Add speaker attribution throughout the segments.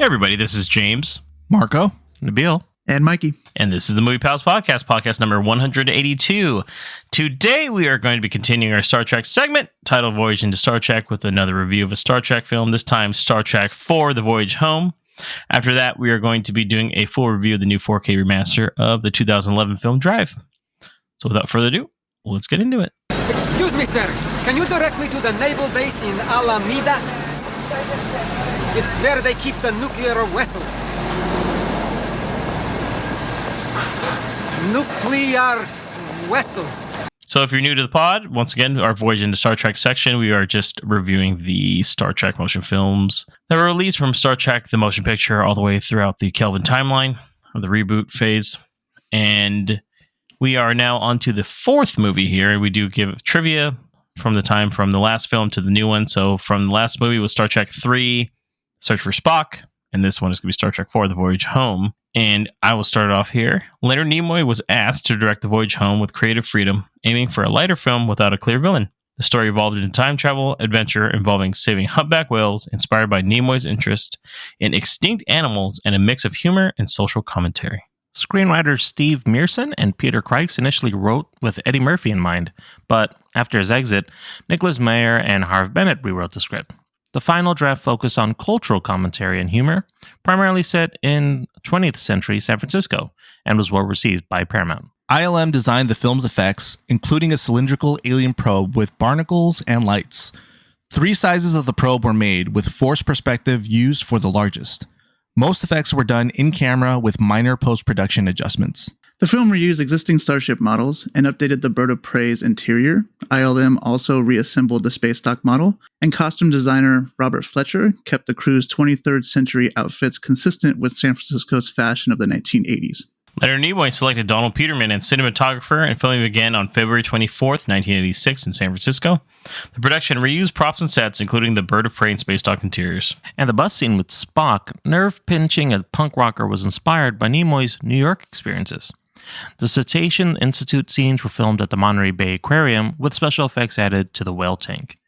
Speaker 1: Hey everybody, this is James,
Speaker 2: Marco,
Speaker 3: Nabil,
Speaker 2: and Mikey.
Speaker 1: And this is the Movie Pals podcast number 182. Today we are going to be continuing our Star Trek segment titled Voyage into Star Trek with another review of a Star Trek film, this time Star Trek 4, The Voyage Home. After that, we are going to be doing a full review of the new 4K remaster of the 2011 film Drive. So without further ado, let's get into it.
Speaker 4: Excuse me, sir. Can you direct me to the naval base in Alameda? It's where they keep the nuclear vessels. Nuclear vessels.
Speaker 1: So if you're new to the pod, once again, our Voyage into Star Trek section, we are just reviewing the Star Trek motion films that were released from Star Trek, the motion picture, all the way throughout the Kelvin timeline, or the reboot phase. And we are now on to the fourth movie here. We do give trivia from the time from the last film to the new one. So from the last movie was Star Trek 3, Search for Spock, and this one is going to be Star Trek 4, The Voyage Home. And I will start it off here. Leonard Nimoy was asked to direct The Voyage Home with creative freedom, aiming for a lighter film without a clear villain. The story evolved into time travel adventure involving saving humpback whales, inspired by Nimoy's interest in extinct animals and a mix of humor and social commentary.
Speaker 3: Screenwriters Steve Mearson and Peter Kreitz initially wrote with Eddie Murphy in mind, but after his exit, Nicholas Meyer and Harve Bennett rewrote the script. The final draft focused on cultural commentary and humor, primarily set in 20th century San Francisco, and was well received by Paramount.
Speaker 2: ILM designed the film's effects, including a cylindrical alien probe with barnacles and lights. 3 sizes of the probe were made, with forced perspective used for the largest. Most effects were done in camera with minor post-production adjustments.
Speaker 5: The film reused existing Starship models and updated the Bird of Prey's interior. ILM also reassembled the space dock model, and costume designer Robert Fletcher kept the crew's 23rd century outfits consistent with San Francisco's fashion of the 1980s.
Speaker 1: Leonard Nimoy selected Donald Peterman as cinematographer, and filming began on February 24th, 1986 in San Francisco. The production reused props and sets, including the Bird of Prey and space dock interiors.
Speaker 3: And the bus scene with Spock nerve-pinching a punk rocker was inspired by Nimoy's New York experiences. The Cetacean Institute scenes were filmed at the Monterey Bay Aquarium, with special effects added to the whale tank.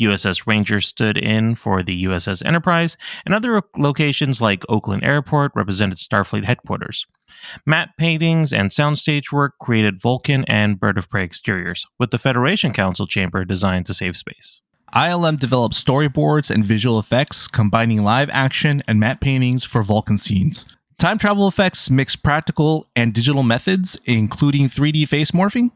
Speaker 3: USS Ranger stood in for the USS Enterprise, and other locations like Oakland Airport represented Starfleet headquarters. Matte paintings and soundstage work created Vulcan and Bird of Prey exteriors, with the Federation Council chamber designed to save space.
Speaker 2: ILM developed storyboards and visual effects, combining live action and matte paintings for Vulcan scenes. Time travel effects mixed practical and digital methods, including 3D face morphing.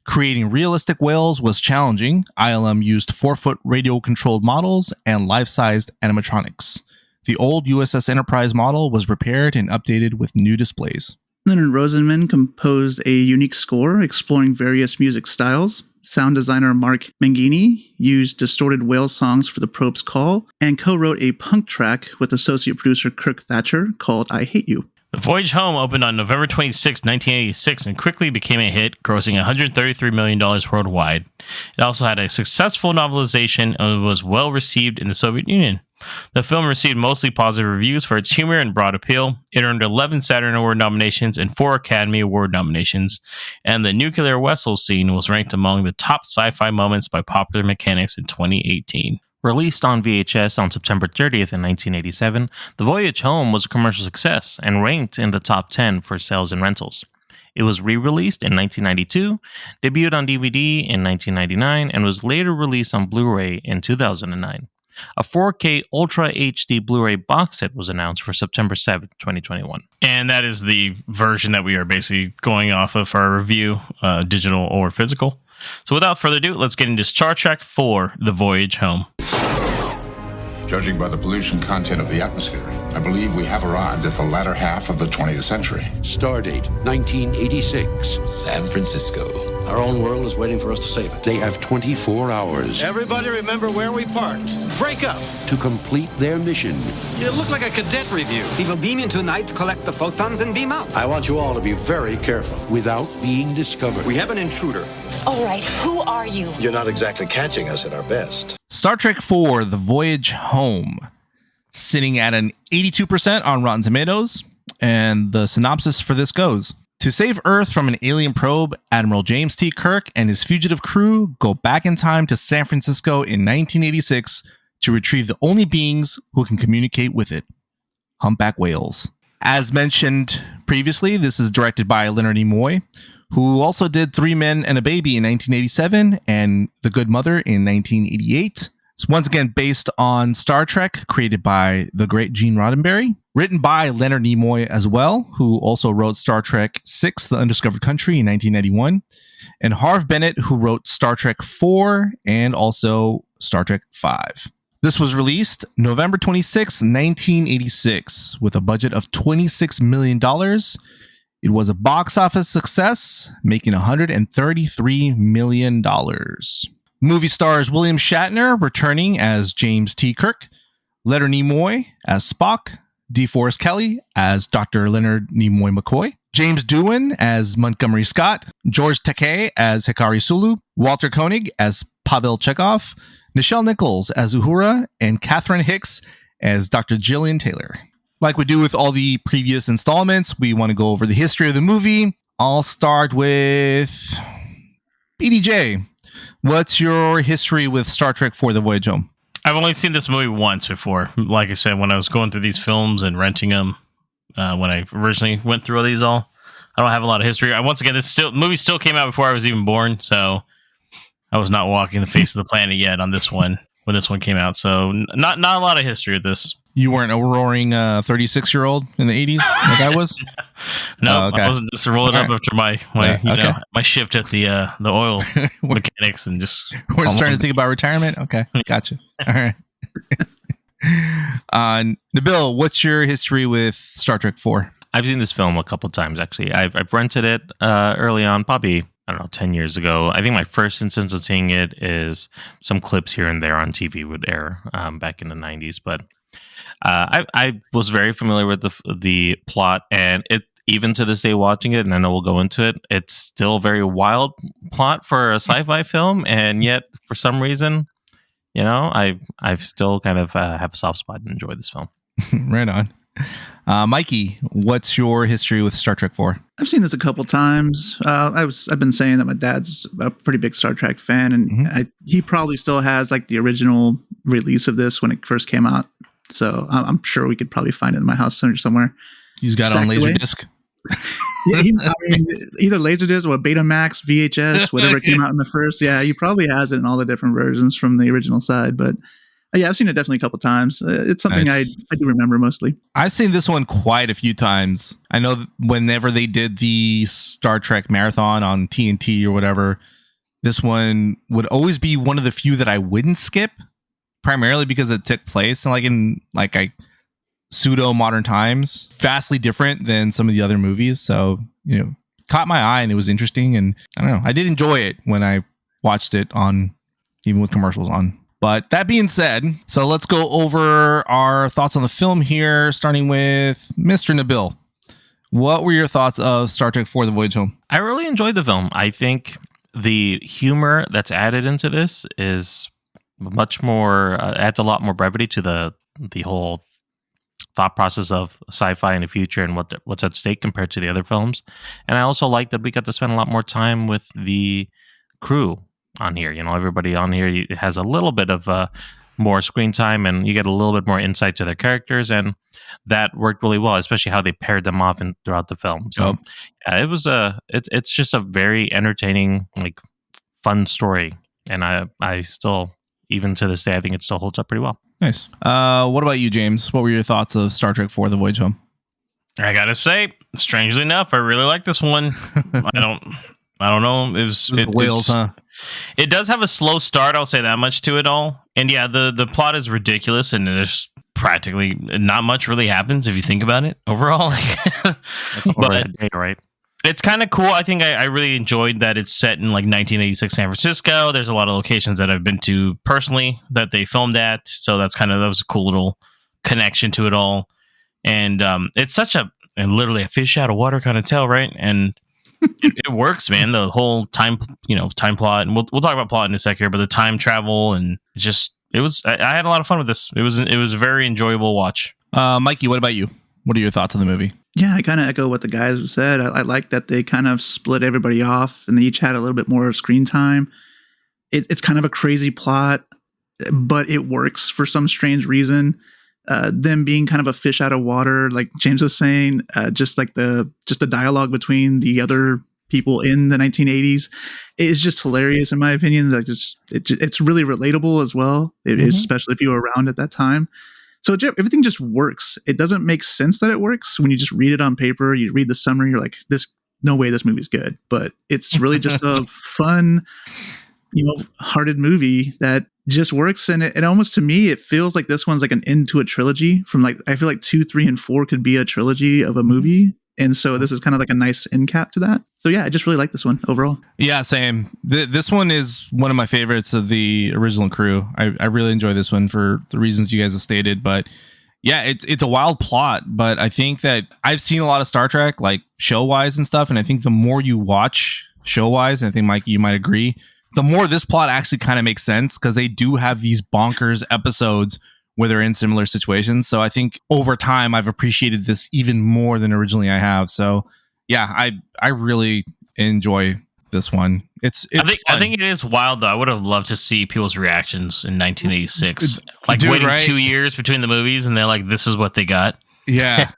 Speaker 2: Creating realistic whales was challenging. ILM used 4-foot radio-controlled models and life-sized animatronics. The old USS Enterprise model was repaired and updated with new displays.
Speaker 5: Leonard Rosenman composed a unique score exploring various music styles. Sound designer Mark Mangini used distorted whale songs for the probe's call and co-wrote a punk track with associate producer Kirk Thatcher called I Hate You.
Speaker 1: The Voyage Home opened on November 26, 1986, and quickly became a hit, grossing $133 million worldwide. It also had a successful novelization and was well received in the Soviet Union. The film received mostly positive reviews for its humor and broad appeal. It earned 11 Saturn Award nominations and 4 Academy Award nominations, and the nuclear vessel scene was ranked among the top sci-fi moments by Popular Mechanics in 2018.
Speaker 3: Released on VHS on September 30th in 1987, The Voyage Home was a commercial success and ranked in the top 10 for sales and rentals. It was re-released in 1992, debuted on DVD in 1999, and was later released on Blu-ray in 2009. A 4K Ultra HD Blu-ray box set was announced for September 7th, 2021.
Speaker 1: And that is the version that we are basically going off of for our review, digital or physical. So without further ado, let's get into Star Trek 4, The Voyage Home.
Speaker 6: Judging by the pollution content of the atmosphere, I believe we have arrived at the latter half of the 20th century.
Speaker 7: Stardate 1986.
Speaker 8: San Francisco. Our own world is waiting for us to save it.
Speaker 7: They have 24 hours.
Speaker 8: Everybody remember where we parked. Break up.
Speaker 7: To complete their mission.
Speaker 8: It looked like a cadet review.
Speaker 4: We will beam in tonight, collect the photons, and beam out.
Speaker 8: I want you all to be very careful.
Speaker 7: Without being discovered.
Speaker 8: We have an intruder.
Speaker 9: All right, who are you?
Speaker 8: You're not exactly catching us at our best.
Speaker 2: Star Trek 4, The Voyage Home, sitting at an 82% on Rotten Tomatoes, and the synopsis for this goes: to save Earth from an alien probe, Admiral James T. Kirk and his fugitive crew go back in time to San Francisco in 1986 to retrieve the only beings who can communicate with it. Humpback Whales. As mentioned previously, this is directed by Leonard Nimoy, who also did Three Men and a Baby in 1987 and The Good Mother in 1988. It's once again based on Star Trek, created by the great Gene Roddenberry. Written by Leonard Nimoy as well, who also wrote Star Trek VI, The Undiscovered Country in 1991. And Harve Bennett, who wrote Star Trek IV and also Star Trek V. This was released November 26, 1986, with a budget of $26 million. It was a box office success, making $133 million. Movie stars William Shatner returning as James T. Kirk, Leonard Nimoy as Spock, DeForest Kelley as Dr. Leonard Nimoy McCoy, James Doohan as Montgomery Scott, George Takei as Hikari Sulu, Walter Koenig as Pavel Chekhov, Nichelle Nichols as Uhura, and Catherine Hicks as Dr. Jillian Taylor. Like we do with all the previous installments, we want to go over the history of the movie. I'll start with BDJ. What's your history with Star Trek IV: The Voyage Home?
Speaker 1: I've only seen this movie once before. Like I said, when I was going through these films and renting them, when I originally went through all these I don't have a lot of history. Once again, movie still came out before I was even born, so I was not walking the face of the planet yet on this one when this one came out. So not a lot of history with this.
Speaker 2: You weren't a roaring 36-year-old in the 80s like I was?
Speaker 1: No,
Speaker 2: okay.
Speaker 1: I wasn't just rolling up after my my shift at the oil mechanics and just...
Speaker 2: We're starting to think about retirement? Okay, gotcha. All right. Nabil, what's your history with Star Trek 4?
Speaker 3: I've seen this film a couple times, actually. I've rented it early on, probably, 10 years ago. I think my first instance of seeing it is some clips here and there on TV would air back in the 90s, but I was very familiar with the plot, and it even to this day watching it, and I know we'll go into it, it's still a very wild plot for a sci-fi film, and yet for some reason, I've still kind of have a soft spot and enjoy this film.
Speaker 2: Right on. Mikey, what's your history with Star Trek 4?
Speaker 5: I've seen this a couple times. I've been saying that my dad's a pretty big Star Trek fan, and he probably still has like the original release of this when it first came out. So I'm sure we could probably find it in my house somewhere.
Speaker 2: He's got it on Laserdisc.
Speaker 5: Either Laserdisc or Betamax, VHS, whatever came out in the first. Yeah, he probably has it in all the different versions from the original side. But yeah, I've seen it definitely a couple times. It's something nice. I do remember mostly.
Speaker 2: I've seen this one quite a few times. I know whenever they did the Star Trek marathon on TNT or whatever, this one would always be one of the few that I wouldn't skip. Primarily because it took place in pseudo modern times, vastly different than some of the other movies. So, caught my eye and it was interesting. And I don't know, I did enjoy it when I watched it on, even with commercials on. But that being said, so let's go over our thoughts on the film here, starting with Mr. Nabil. What were your thoughts of Star Trek IV: The Voyage Home?
Speaker 3: I really enjoyed the film. I think the humor that's added into this is much more adds a lot more brevity to the whole thought process of sci-fi in the future and what's at stake compared to the other films. And I also like that we got to spend a lot more time with the crew on here. Everybody on here has a little bit of more screen time, and you get a little bit more insight to their characters, and that worked really well, especially how they paired them off throughout the film. So it was it's just a very entertaining, fun story, and I still, even to this day, I think it still holds up pretty well.
Speaker 2: Nice. What about you, James? What were your thoughts of Star Trek IV: The Voyage Home?
Speaker 1: I gotta say, strangely enough, I really like this one. I don't know. It does have a slow start. I'll say that much to it all. And yeah, the plot is ridiculous, and there's practically not much really happens if you think about it overall. But
Speaker 3: right.
Speaker 1: It's kind of cool. I think I really enjoyed that it's set in 1986 San Francisco. There's a lot of locations that I've been to personally that they filmed at. So that was a cool little connection to it all. And it's such literally a fish out of water kind of tale, right? And it works, man. The whole time plot, and we'll talk about plot in a sec here, but the time travel and I had a lot of fun with this. It was a very enjoyable watch.
Speaker 2: Mikey, what about you? What are your thoughts on the movie?
Speaker 5: Yeah, I kind of echo what the guys have said. I like that they kind of split everybody off and they each had a little bit more screen time. It's kind of a crazy plot, but it works for some strange reason. them being kind of a fish out of water, like James was saying, just the dialogue between the other people in the 1980s is just hilarious in my opinion. Like it's really relatable as well, especially if you were around at that time. So everything just works. It doesn't make sense that it works when you just read it on paper. You read the summary, you're like, no way this movie's good. But it's really just a fun, hearted movie that just works. And it almost, to me, it feels like this one's like an end to a trilogy. From like, I feel like 2, 3, and 4 could be a trilogy of a movie. And so this is kind of like a nice end cap to that. So yeah, I just really like this one overall.
Speaker 2: Yeah, same. This one is one of my favorites of the original crew. I really enjoy this one for the reasons you guys have stated. But yeah, it's a wild plot. But I think that I've seen a lot of Star Trek, like show-wise and stuff. And I think the more you watch show-wise, and I think, Mike, you might agree, the more this plot actually kind of makes sense, because they do have these bonkers episodes where they're in similar situations. So I think over time I've appreciated this even more than originally I have. So yeah, I really enjoy this one. I
Speaker 1: think it is wild though. I would have loved to see people's reactions in 1986. Like waiting
Speaker 2: right?
Speaker 1: 2 years between the movies and they're like, this is what they got.
Speaker 2: Yeah.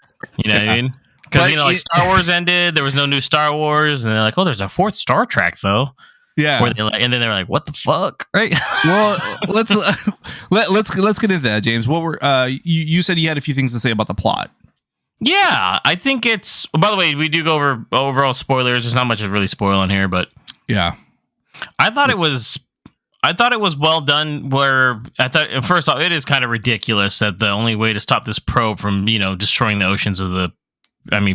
Speaker 1: You know what I mean? Because like Star Wars ended, there was no new Star Wars, and they're like, oh, there's a 4th Star Trek though.
Speaker 2: Yeah,
Speaker 1: where they and then they're like, "What the fuck?" Right?
Speaker 2: Well, let's get into that, James. What were you said you had a few things to say about the plot?
Speaker 1: Yeah, I think it's. By the way, we do go over overall spoilers. There's not much to really spoil on here, but
Speaker 2: yeah,
Speaker 1: I thought it was well done. Where I thought, first off, it is kind of ridiculous that the only way to stop this probe from destroying the oceans of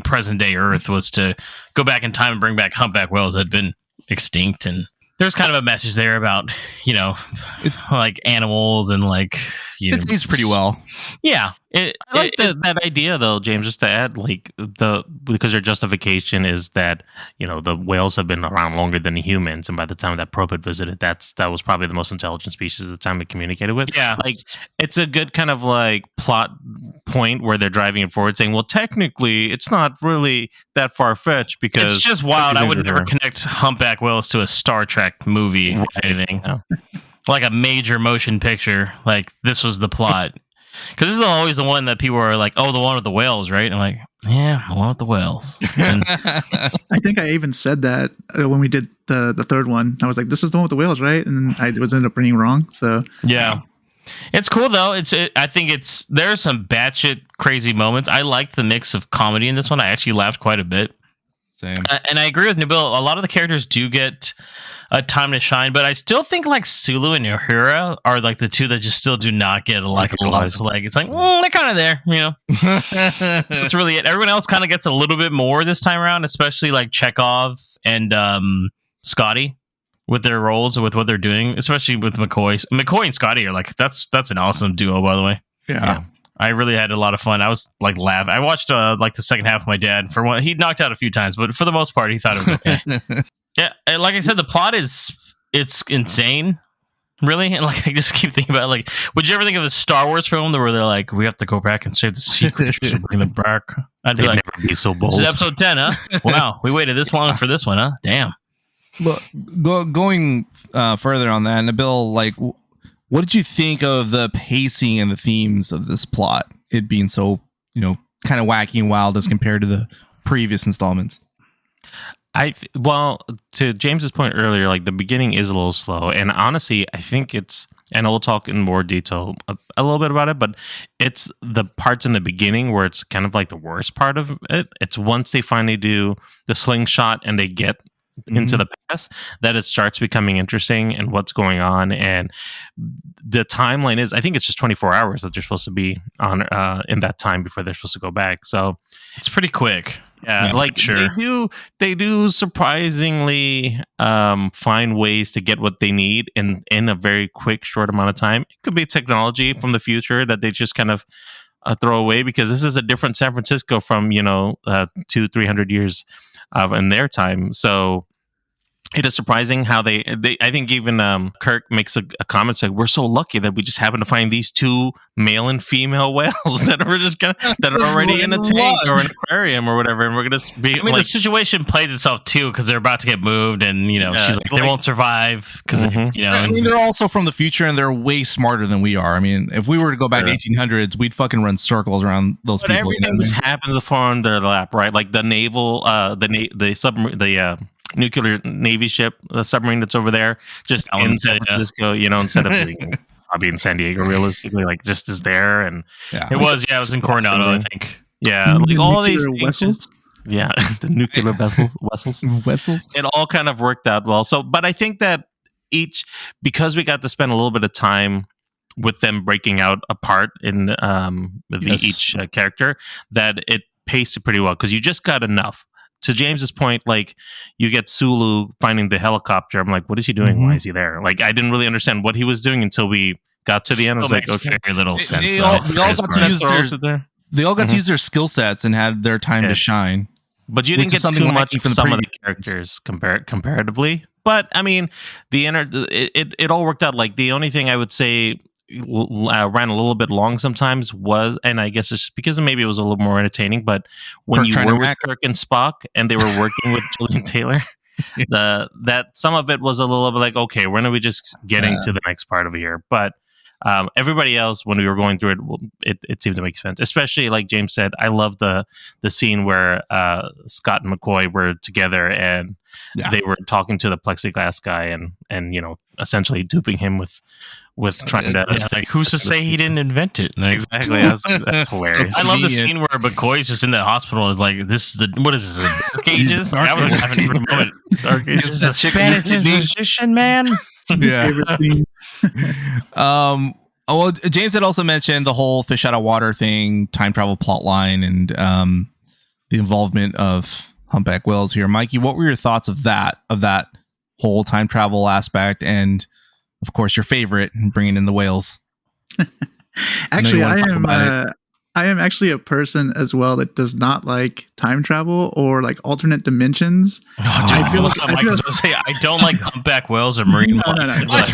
Speaker 1: present day Earth was to go back in time and bring back humpback whales that had been extinct. And there's kind of a message there about like animals and like
Speaker 2: it stays pretty well.
Speaker 1: Yeah,
Speaker 3: I like that idea though, James. Just to add, like because their justification is that the whales have been around longer than the humans, and by the time that probe had visited, that was probably the most intelligent species at the time it communicated with.
Speaker 1: Yeah,
Speaker 3: like it's a good kind of like plot point where they're driving it forward, saying, well, technically, it's not really that far fetched because
Speaker 1: it's just wild. I would never connect humpback whales to a Star Trek movie or anything. No. Like a major motion picture. Like this was the plot. Because this is always the one that people are like, oh, the one with the whales, right? And I'm like, yeah, the one with the whales. And
Speaker 5: I think I even said that when we did the third one. I was like, this is the one with the whales, right? And I was ended up reading wrong. So
Speaker 1: yeah. It's cool though. I think there's some batshit crazy moments. I liked the mix of comedy in this one. I actually laughed quite a bit.
Speaker 2: Same.
Speaker 1: And I agree with Nabil. A lot of the characters do get a time to shine, but I still think like Sulu and Uhura are like the two that just still do not get a lot. Like it's like they're kind of there, That's really it. Everyone else kind of gets a little bit more this time around, especially like Chekhov and Scotty with their roles and with what they're doing, especially with McCoy. McCoy and Scotty are like that's an awesome duo, by the way.
Speaker 2: Yeah.
Speaker 1: I really had a lot of fun. I was like laughing. I watched like the second half of my dad. For one, he knocked out a few times, but for the most part, he thought it was okay. Yeah, and like I said, the plot it's insane, really. And like I just keep thinking about like, would you ever think of a Star Wars film where they're like, we have to go back and save the secret and bring them back? I'd be like,
Speaker 3: never be so bold.
Speaker 1: This is episode 10, huh? Wow, we waited this long for this one, huh? Damn.
Speaker 2: But going further on that, Nabil, like, what did you think of the pacing and the themes of this plot? It being so, kind of wacky and wild as compared to the previous installments.
Speaker 3: Well, to James's point earlier, like the beginning is a little slow, and honestly, I think and we'll talk in more detail a little bit about it, but it's the parts in the beginning where it's kind of like the worst part of it. It's once they finally do the slingshot and they get into the past that it starts becoming interesting and what's going on. And the timeline is, I think it's just 24 hours that they're supposed to be on in that time before they're supposed to go back. So
Speaker 1: it's pretty quick.
Speaker 3: Yeah, like sure. They do surprisingly find ways to get what they need in a very quick, short amount of time. It could be technology from the future that they just kind of throw away, because this is a different San Francisco from 200-300 years in their time. So it is surprising how they I think even Kirk makes a comment like, we're so lucky that we just happen to find these two male and female whales that are already in a tank or an aquarium or whatever, and we're gonna be.
Speaker 1: I mean, the situation plays itself too because they're about to get moved, and she's like, they won't survive because
Speaker 2: I mean, they're also from the future, and they're way smarter than we are. I mean, if we were to go back 1800s, we'd fucking run circles around those people.
Speaker 3: Everything just happens to fall under the lap, right? Like the naval, the submarine, the nuclear navy ship, the submarine that's over there, just in San Francisco, instead of being probably in San Diego, realistically, like just is there. And
Speaker 1: it was in Coronado, I think. Yeah, like all these things. The nuclear vessels. It all kind of worked out well. So, but I think that because we got to spend a little bit of time with them breaking out apart in each character, that it paced it pretty well because you just got enough. To James's point, like you get Sulu finding the helicopter. I'm like, what is he doing? Why is he there? Like, I didn't really understand what he was doing until we got to the end. I was like, okay, very little sense.
Speaker 2: They all got to use their skill sets and had their time to shine.
Speaker 3: But you didn't get too much from some of the characters comparatively. But I mean, it all worked out. Like the only thing I would say ran a little bit long sometimes was, and I guess it's just because maybe it was a little more entertaining, but when you were with Kirk and Spock and they were working with Gillian Taylor, that some of it was a little bit like, okay, when are we just getting to the next part of here? But everybody else, when we were going through it seemed to make sense. Especially like James said, I love the scene where Scott and McCoy were together and they were talking to the plexiglass guy and essentially duping him with trying to
Speaker 1: like, who's to say he didn't invent it? Like,
Speaker 3: exactly. That's hilarious.
Speaker 1: I love the scene where McCoy's just in the hospital and is like, what is this? Dark Ages? I was having a moment. Dark Ages. Is a Spanish Inquisition, man.
Speaker 2: Yeah. Well, James had also mentioned the whole fish out of water thing, time travel plot line, and the involvement of humpback whales here. Mikey, what were your thoughts of that whole time travel aspect, and of course your favorite, bringing in the whales?
Speaker 5: Actually, I am actually a person as well that does not like time travel or like alternate dimensions.
Speaker 1: I feel like I don't like humpback whales or marine life.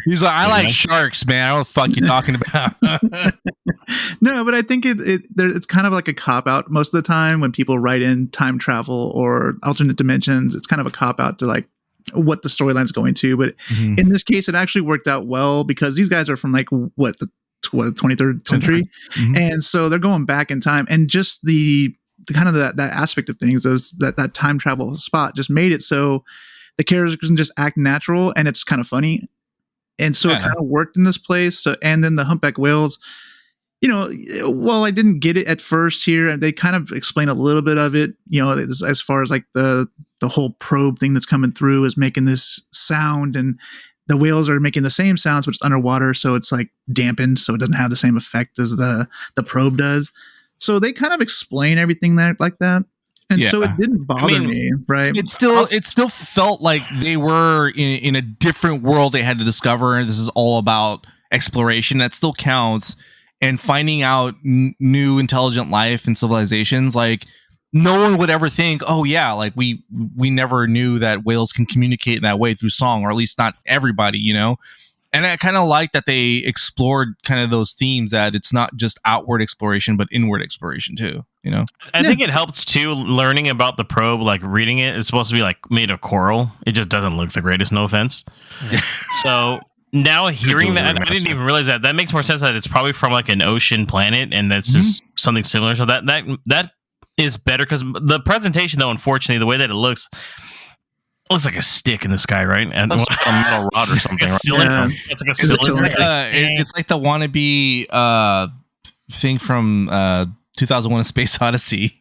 Speaker 2: He's like, I like sharks, man. I don't know what the fuck you talking about.
Speaker 5: No, but I think it's kind of like a cop out most of the time when people write in time travel or alternate dimensions. It's kind of a cop out to like what the storyline's going to, but in this case it actually worked out well because these guys are from like the 23rd century, and so they're going back in time, and just the kind of that aspect of things, that time travel spot just made it so the characters can just act natural and it's kind of funny, and so it kind of worked in this place. So, and then the humpback whales, well, I didn't get it at first here, and they kind of explain a little bit of it, as far as like the whole probe thing that's coming through is making this sound, and the whales are making the same sounds, but it's underwater, so it's like dampened, so it doesn't have the same effect as the probe does. So they kind of explain everything like that, and so it didn't bother me. Right?
Speaker 2: It still felt like they were in a different world they had to discover, and this is all about exploration. That still counts, and finding out new intelligent life and civilizations. Like, no one would ever think, oh yeah, like we never knew that whales can communicate in that way through song, or at least not everybody, And I kind of like that they explored kind of those themes, that it's not just outward exploration, but inward exploration too,
Speaker 1: I think it helps too, learning about the probe, like reading it. It's supposed to be like made of coral. It just doesn't look the greatest, no offense. So now hearing that, I didn't even realize that. That makes more sense that it's probably from like an ocean planet, and that's just something similar. So that is better, because the presentation, though, unfortunately, the way that it looks like a stick in the sky, right? And
Speaker 3: looks like a metal rod or something. Right?
Speaker 1: It's like a cylinder.
Speaker 2: It's like the wannabe thing from 2001: A Space Odyssey.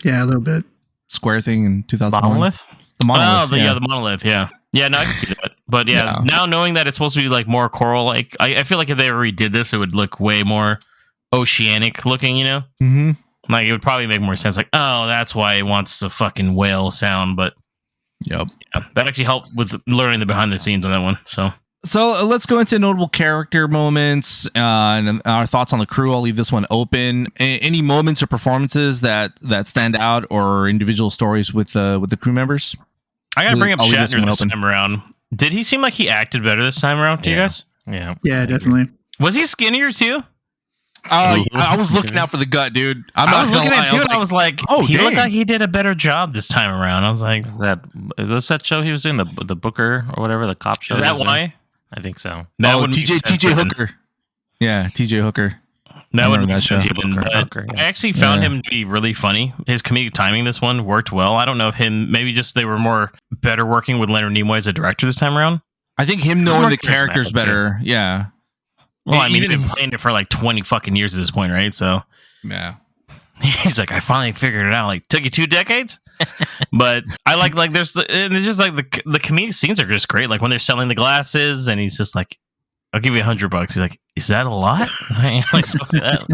Speaker 5: Yeah, a little bit.
Speaker 2: Square thing in 2001.
Speaker 3: Monolith?
Speaker 2: The monolith.
Speaker 1: The monolith. Yeah. Yeah, no, I can see that. But now knowing that it's supposed to be like more coral, like I feel like if they ever redid this, it would look way more oceanic looking,
Speaker 2: Mm-hmm.
Speaker 1: Like, it would probably make more sense. Like, oh, that's why it wants the fucking whale sound. But
Speaker 2: that
Speaker 1: actually helped with learning the behind the scenes on that one. So
Speaker 2: So let's go into notable character moments and our thoughts on the crew. I'll leave this one open. Any moments or performances that stand out, or individual stories with the crew members?
Speaker 1: I gotta bring up
Speaker 2: I'll leave this
Speaker 1: Shatner
Speaker 2: one
Speaker 1: this
Speaker 2: open.
Speaker 1: time around. Did he seem like he acted better this time around to you guys?
Speaker 3: Yeah.
Speaker 5: Yeah, definitely.
Speaker 1: Was he skinnier too?
Speaker 2: I was looking out for the gut, dude.
Speaker 1: I was looking at it too, and I was like,
Speaker 2: oh,
Speaker 1: he looked
Speaker 2: dang.
Speaker 1: like he did a better job this time around. I was like,
Speaker 3: Was that show he was doing, the Booker or whatever, the cop show?
Speaker 1: is that why?
Speaker 3: I think so.
Speaker 1: That wouldn't make sense
Speaker 2: TJ
Speaker 1: then.
Speaker 2: Hooker. Yeah, TJ Hooker.
Speaker 1: That would
Speaker 2: remember
Speaker 1: make
Speaker 2: that show.
Speaker 1: sense. Then,
Speaker 3: Booker,
Speaker 1: but
Speaker 3: Hooker, yeah.
Speaker 1: I actually found
Speaker 2: Yeah.
Speaker 1: him to be really funny. His comedic timing, this one worked well. I don't know if maybe just they were more better working with Leonard Nimoy as a director this time around.
Speaker 2: I think him
Speaker 1: He's
Speaker 2: knowing
Speaker 1: more
Speaker 2: the characters
Speaker 3: charismatic,
Speaker 2: better. Yeah.
Speaker 1: Well, I mean,
Speaker 2: Even
Speaker 1: he's been
Speaker 2: if-
Speaker 1: playing it for like 20 fucking years at this point, right? So
Speaker 2: Yeah.
Speaker 1: he's like, I finally figured it out. Like, took you 2 decades? But I like there's and it's just like the comedic scenes are just great. Like when they're selling the glasses and he's just like, I'll give you $100. He's like, is that a lot? Like, so that-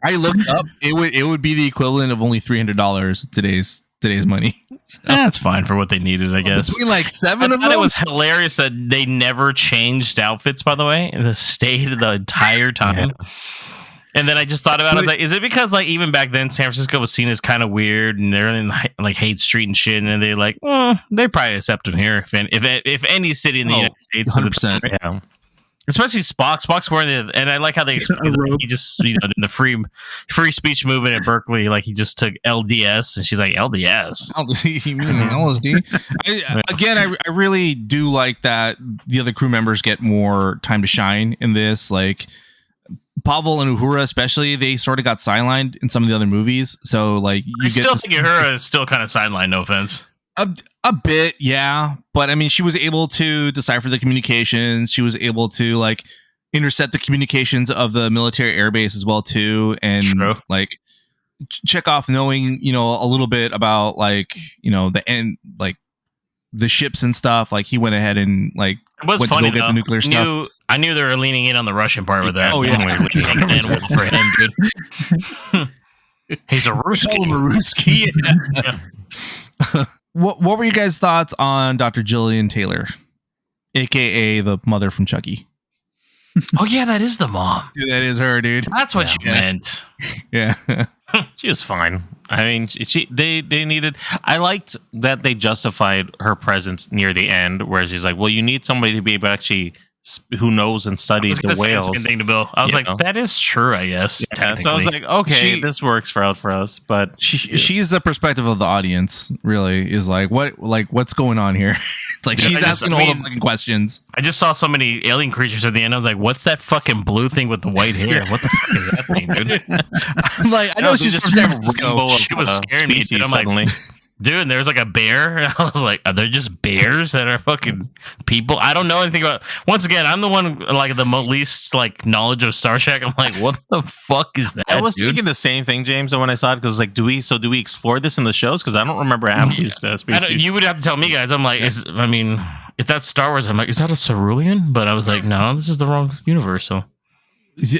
Speaker 2: I looked up. It would be the equivalent of only $300 today's money.
Speaker 1: that's fine for what they needed, I guess.
Speaker 2: Between like seven
Speaker 1: I
Speaker 2: of
Speaker 1: thought
Speaker 2: them.
Speaker 1: it was hilarious that they never changed outfits, by the way, and it stayed the entire time. And then I just thought about it. I was like, is it because like even back then San Francisco was seen as kind of weird and they're in like Haight Street and shit, and they like, they probably accept him here if any city in the United States,
Speaker 2: 100%.
Speaker 3: Yeah.
Speaker 1: especially Spock. Spock's wearing and I like how they explain that he just in the free speech movement at Berkeley, like he just took LDS, and she's like LDS.
Speaker 2: You mean LSD? I really do like that the other crew members get more time to shine in this. Like Pavel and Uhura, especially, they sort of got sidelined in some of the other movies. So like
Speaker 1: I still think Uhura is still kind of sidelined. No offense.
Speaker 2: A bit, yeah. But I mean, she was able to decipher the communications. She was able to like intercept the communications of the military airbase as well too, and
Speaker 1: True.
Speaker 2: like check off knowing a little bit about like the end, like the ships and stuff. Like he went ahead and like
Speaker 1: It was
Speaker 2: went
Speaker 1: funny
Speaker 2: to go get
Speaker 1: though.
Speaker 2: the nuclear stuff.
Speaker 1: I knew they were leaning in on the Russian part with that.
Speaker 2: Oh, yeah.
Speaker 1: Anyway, for him, dude. He's a Ruski.
Speaker 2: Yeah. What were you guys' thoughts on Dr. Jillian Taylor, aka the mother from Chucky?
Speaker 1: Oh yeah, that is the mom.
Speaker 2: Dude, that is her, dude.
Speaker 1: That's what you meant.
Speaker 2: Yeah.
Speaker 3: She was fine. I mean, they needed. I liked that they justified her presence near the end, where she's like, "Well, you need somebody to be able to actually who knows and studies the whales."
Speaker 1: Thing to Bill. I was
Speaker 3: You
Speaker 1: like,
Speaker 3: know.
Speaker 1: that is true, I guess.
Speaker 3: Yeah, so I was like, okay, this works for us, but
Speaker 2: She's the perspective of the audience. Really, is like what's going on here? Like she's asking all the fucking questions.
Speaker 1: I just saw so many alien creatures at the end. I was like, what's that fucking blue thing with the white hair? What the fuck is that thing, dude?
Speaker 2: I'm like, I know she's from San Francisco.
Speaker 1: She was scaring me, dude. I'm like, dude, there's like a bear. And I was like, are there just bears that are fucking people? I don't know anything about. Once again, I'm the one like the least like knowledge of Star Trek. I'm like, what the fuck is that?
Speaker 3: I was
Speaker 1: dude?
Speaker 3: thinking the same thing, James, when I saw it, because like, do we explore this in the shows? Because I don't remember having these species.
Speaker 1: You would have to tell me, guys. I'm like, if that's Star Wars, I'm like, is that a cerulean? But I was like, no, this is the wrong universe. So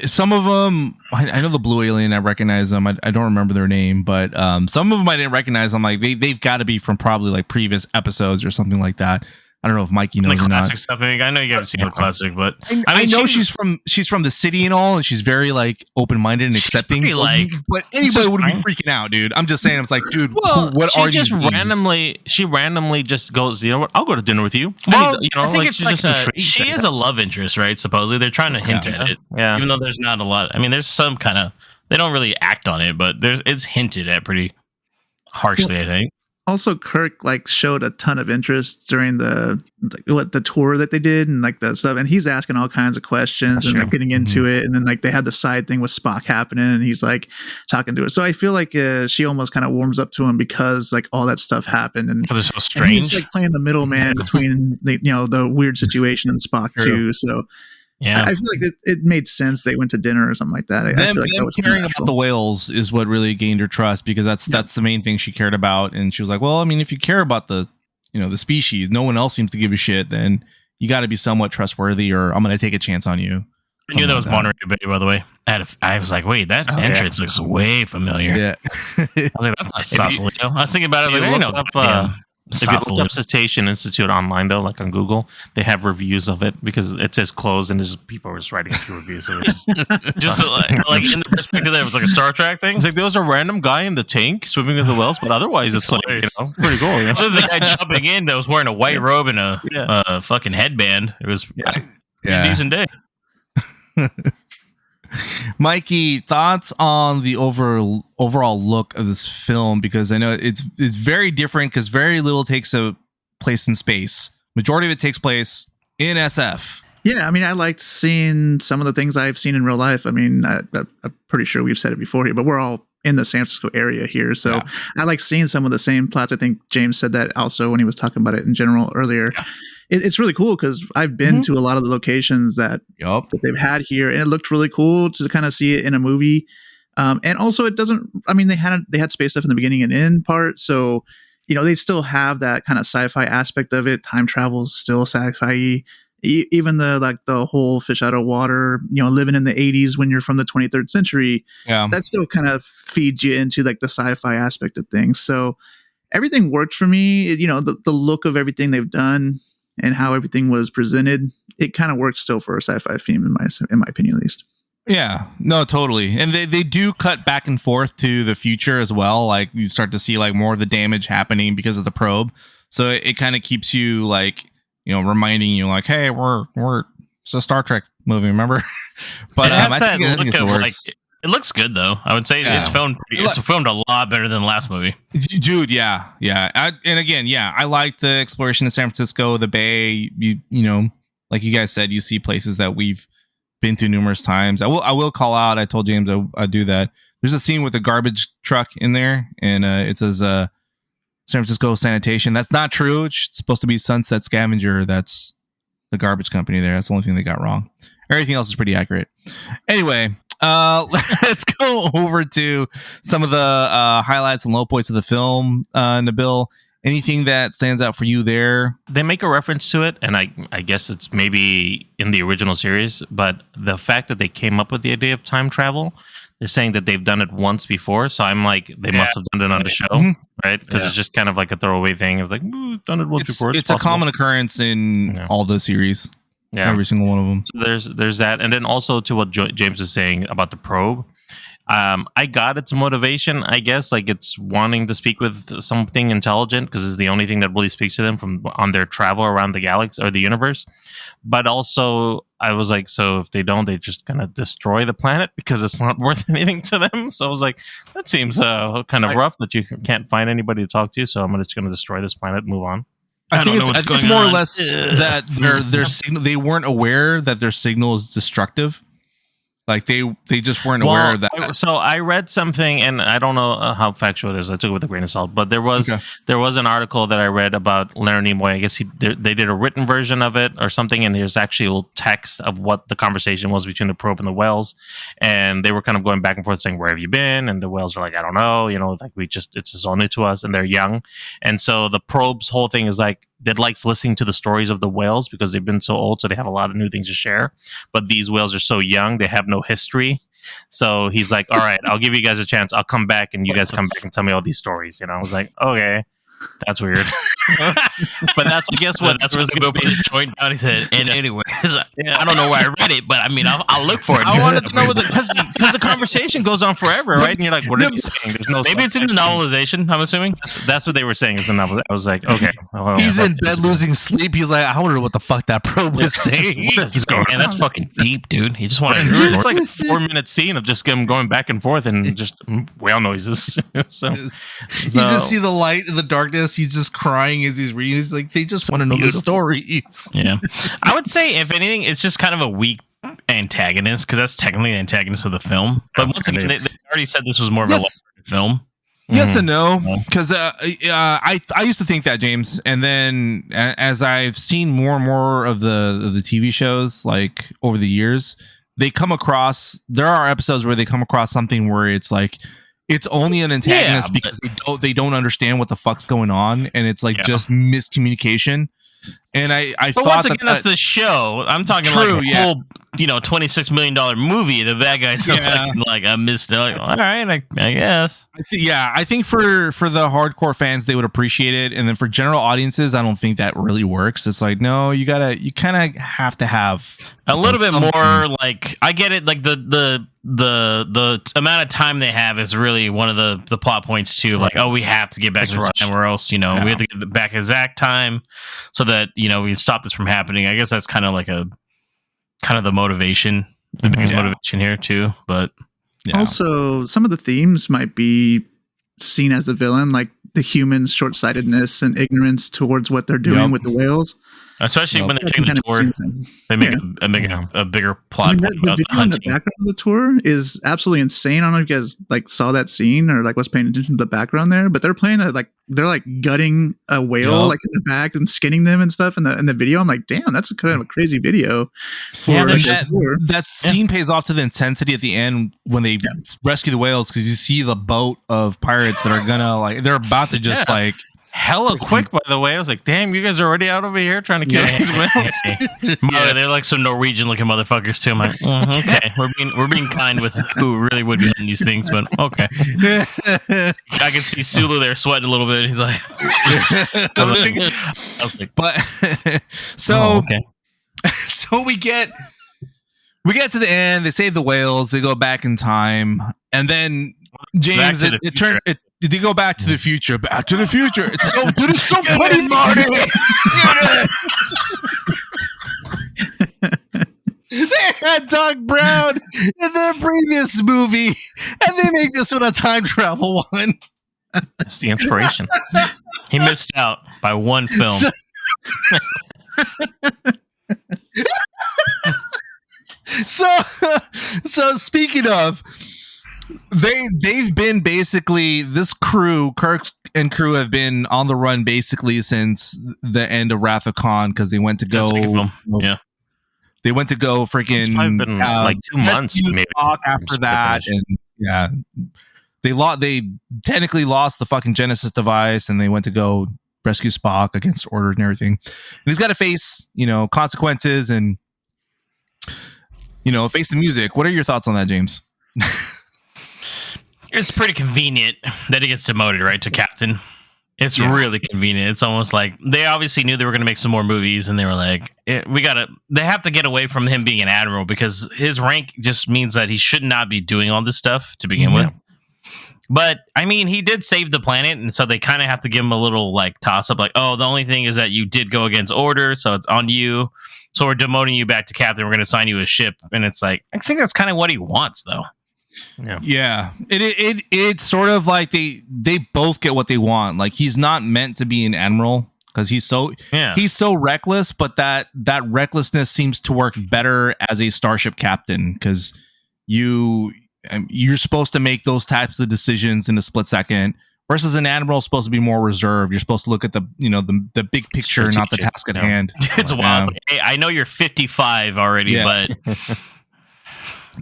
Speaker 2: Some of them, I know the blue alien. I recognize them. I don't remember their name, but some of them I didn't recognize. I'm like, they've got to be from probably like previous episodes or something like that. I don't know if Mikey knows
Speaker 1: the
Speaker 2: or not.
Speaker 1: classic stuff. I know you haven't seen the classic, but
Speaker 2: I know she's from the city and all, and she's very like open minded and accepting.
Speaker 1: pretty, like,
Speaker 2: but anybody would be freaking out, dude. I'm just saying. It's like, dude, what are these beings?
Speaker 3: She randomly just goes, you know what? I'll go to dinner with you.
Speaker 1: Well,
Speaker 3: you know,
Speaker 1: I think
Speaker 3: like,
Speaker 1: it's
Speaker 3: she's
Speaker 1: like
Speaker 3: just intrigued,
Speaker 1: she
Speaker 3: I
Speaker 1: is
Speaker 3: guess.
Speaker 1: a love interest, right? Supposedly they're trying to hint at it,
Speaker 3: Yeah.
Speaker 1: even though there's not a lot. I mean, there's some kind of they don't really act on it, but it's hinted at pretty harshly, I think.
Speaker 5: Also, Kirk like showed a ton of interest during the tour that they did and like the stuff, and he's asking all kinds of questions and like getting into it, and then like they had the side thing with Spock happening, and he's like talking to her. So I feel like she almost kind of warms up to him because like all that stuff happened, and
Speaker 1: Because it's so
Speaker 5: and
Speaker 1: strange.
Speaker 5: he's like playing the middleman between the weird situation and Spock too. So
Speaker 1: Yeah,
Speaker 5: I feel like it made sense they went to dinner or something like that. I feel like that was
Speaker 2: caring
Speaker 5: natural.
Speaker 2: about the whales is what really gained her trust, because that's the main thing she cared about. And she was like, well, I mean, if you care about the species, no one else seems to give a shit, then you got to be somewhat trustworthy, or I'm going to take a chance on you.
Speaker 1: I knew that was
Speaker 2: Something like
Speaker 1: Monterey Bay, by the way. I was like, wait, that entrance looks way familiar.
Speaker 2: Yeah.
Speaker 1: I was like, that's not Sausalito. I was thinking about it. I was like,
Speaker 3: You
Speaker 1: I know.
Speaker 3: looked
Speaker 1: Damn.
Speaker 3: up, If you look up Cetacean Institute online, though, like on Google, they have reviews of it because it says closed and there's people are just writing through reviews of it. Just like in the perspective that it was like a Star Trek thing. It's like there was a random guy in the tank swimming with the whales, but otherwise it's like, pretty cool. Yeah.
Speaker 1: So the guy jumping in that was wearing a white robe and a fucking headband. It was a decent day.
Speaker 2: Mikey, thoughts on the overall look of this film? Because I know it's very different because very little takes a place in space. Majority of it takes place in SF.
Speaker 5: Yeah, I mean, I liked seeing some of the things I've seen in real life. I mean, I'm pretty sure we've said it before here, but we're all in the San Francisco area here. So I like seeing some of the same plots. I think James said that also when he was talking about it in general earlier. Yeah. It's really cool because I've been to a lot of the locations that they've had here, and it looked really cool to kind of see it in a movie. And also, it doesn't. I mean, they had space stuff in the beginning and end part, so they still have that kind of sci-fi aspect of it. Time travel is still sci-fi. Even the whole fish out of water, living in the 80s when you're from the 23rd century, that still kind of feeds you into like the sci-fi aspect of things. So everything worked for me. The look of everything they've done and how everything was presented, it kind of works still for a sci-fi film in my opinion, at least.
Speaker 2: Yeah, no, totally. And they do cut back and forth to the future as well. Like you start to see like more of the damage happening because of the probe. So it kind of keeps you like, reminding you like, hey, it's a Star Trek movie, remember? But
Speaker 1: I think it works. It looks good though. I would say it's filmed a lot better than the last movie.
Speaker 2: Dude, yeah. I like the exploration of San Francisco, the Bay. You like you guys said, you see places that we've been to numerous times. I will call out. I told James I'd do that. There's a scene with a garbage truck in there, and it says San Francisco Sanitation. That's not true. It's supposed to be Sunset Scavenger. That's the garbage company there. That's the only thing they got wrong. Everything else is pretty accurate. Anyway. Let's go over to some of the highlights and low points of the film. Nabil, anything that stands out for you there?
Speaker 3: They make a reference to it, and I guess it's maybe in the original series, but the fact that they came up with the idea of time travel, they're saying that they've done it once before. So I'm like, they must have done it on the show, right? Because it's just kind of like a throwaway thing. It's like, done it once before.
Speaker 2: It's a common occurrence in all the series. Yeah, every single one of them.
Speaker 3: So there's that, and then also to what James was saying about the probe. I got its motivation, I guess, like it's wanting to speak with something intelligent because it's the only thing that really speaks to them on their travel around the galaxy or the universe. But also, I was like, so if they don't, they just kind of destroy the planet because it's not worth anything to them. So I was like, that seems kind of rough that you can't find anybody to talk to. So I'm just going to destroy this planet and move on.
Speaker 2: I think it's more or less that their signal, they weren't aware that their signal is destructive. Like they just weren't aware of that.
Speaker 3: So I read something, and I don't know how factual it is. I took it with a grain of salt, but there was an article that I read about Leonard Nimoy. I guess they did a written version of it or something, and there's actual text of what the conversation was between the probe and the whales, and they were kind of going back and forth saying, "Where have you been?" And the whales are like, "I don't know," like it's just all new to us, and they're young, and so the probe's whole thing is like, that likes listening to the stories of the whales because they've been so old, so they have a lot of new things to share. But these whales are so young, they have no history. So he's like, all right, I'll give you guys a chance. I'll come back and you guys come back and tell me all these stories. I was like, okay, that's weird. But that's, guess what? That's what's going to be his joint down. He said, and anyways, I don't know where I read it, but I mean, I'll look for it. I wanted to know because the conversation goes on forever, right? And you're like, what are you saying? There's no
Speaker 1: maybe it's in the novelization, I'm assuming.
Speaker 3: That's what they were saying is the novel. I was like, okay.
Speaker 2: He's in bed losing sleep. He's like, I wonder what the fuck that probe was saying.
Speaker 1: He's going, man, that's fucking deep, dude. He just wanted to
Speaker 3: it's like a 4-minute scene of just him going back and forth and just whale noises.
Speaker 2: You just see the light in the darkness. He's just crying as he's reading. He's like, they just want to know the stories.
Speaker 1: Yeah. I would say, if anything, it's just kind of a weak antagonist because that's technically the antagonist of the film. But once again, they already said this was more of a lighthearted film.
Speaker 2: Yes and no, because I used to think that, James, and then as I've seen more and more of the TV shows, like over the years, there are episodes where they come across something where it's like, it's only an antagonist because they don't understand what the fuck's going on, and it's like just miscommunication. And I
Speaker 1: But
Speaker 2: thought
Speaker 1: once again, that's the show. I'm talking
Speaker 2: True,
Speaker 1: like a full, $26 million movie. The bad guys are like I missed it. Like, all right, I guess.
Speaker 2: I think for the hardcore fans, they would appreciate it. And then for general audiences, I don't think that really works. It's like, no, you kind of have to have
Speaker 1: a little bit more. Like, I get it. Like the amount of time they have is really one of the plot points too. Like, oh, we have to get back to this time, or else we have to get back exact time so that we can stop this from happening. I guess that's kind of like the motivation, the biggest motivation here too. But
Speaker 5: also some of the themes might be seen as the villain, like the humans' short-sightedness and ignorance towards what they're doing with the whales.
Speaker 1: Especially when they take the tour, they make a bigger plot.
Speaker 5: The video in the background of the tour is absolutely insane. I don't know if you guys saw that scene or was paying attention to the background there, but they're playing they're gutting a whale in the back and skinning them and stuff in the video. I'm like, damn, that's kind of a crazy video.
Speaker 2: That scene pays off to the intensity at the end when they rescue the whales, because you see the boat of pirates that are gonna they're about to just
Speaker 3: hella quick, by the way. I was like, damn, you guys are already out over here trying to kill these whales.
Speaker 1: They're like some Norwegian looking motherfuckers too. I'm like, okay, we're being kind with who really would be doing these things, but okay. I can see Sulu there sweating a little bit. He's like,
Speaker 2: so we get to the end. They save the whales. They go back in time, and then James, they go back to the future. Back to the future. It's so funny, Marty. They had Doc Brown in their previous movie, and they make this one a time travel one.
Speaker 3: It's the inspiration.
Speaker 1: He missed out by one film.
Speaker 2: So speaking of, they've been basically, this crew, Kirk and crew, have been on the run basically since the end of Wrath of Khan, because they went to go they went to go freaking,
Speaker 3: it's probably been 2 months maybe
Speaker 2: after that, and they technically lost the fucking Genesis device, and they went to go rescue Spock against orders and everything, and he's got to face consequences and face the music. What are your thoughts on that, James?
Speaker 1: It's pretty convenient that he gets demoted, right, to captain. It's really convenient. It's almost like they obviously knew they were going to make some more movies, and they were like, they have to get away from him being an admiral, because his rank just means that he should not be doing all this stuff to begin with. But I mean, he did save the planet, and so they kind of have to give him a little toss up, oh, the only thing is that you did go against orders, so it's on you. So we're demoting you back to captain. We're going to assign you a ship, and it's like, I think that's kind of what he wants, though.
Speaker 2: Yeah. It's sort of like they both get what they want. Like, he's not meant to be an admiral because he's so reckless, but that recklessness seems to work better as a starship captain, because you're supposed to make those types of decisions in a split second, versus an admiral is supposed to be more reserved. You're supposed to look at the big picture, not the task at hand.
Speaker 1: It's wild. Hey, I know you're 55 already, but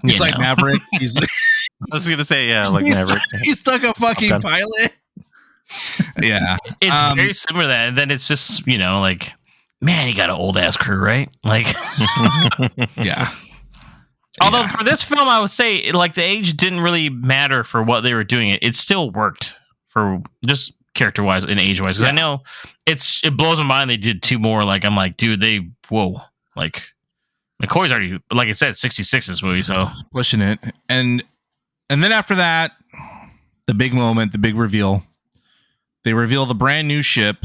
Speaker 2: he's like Maverick. He's
Speaker 3: I was gonna say, like Maverick.
Speaker 2: He's stuck a fucking pilot. Yeah,
Speaker 1: it's very similar to that. And then it's just man, he got an old ass crew, right?
Speaker 2: Yeah.
Speaker 1: Although for this film, I would say the age didn't really matter for what they were doing. It still worked for just character wise and age wise. Because I know it blows my mind they did 2 more. I'm like, dude, McCoy's already, like I said, 66 this movie, so
Speaker 2: pushing it. And then after that, the big moment, the big reveal. They reveal the brand new ship,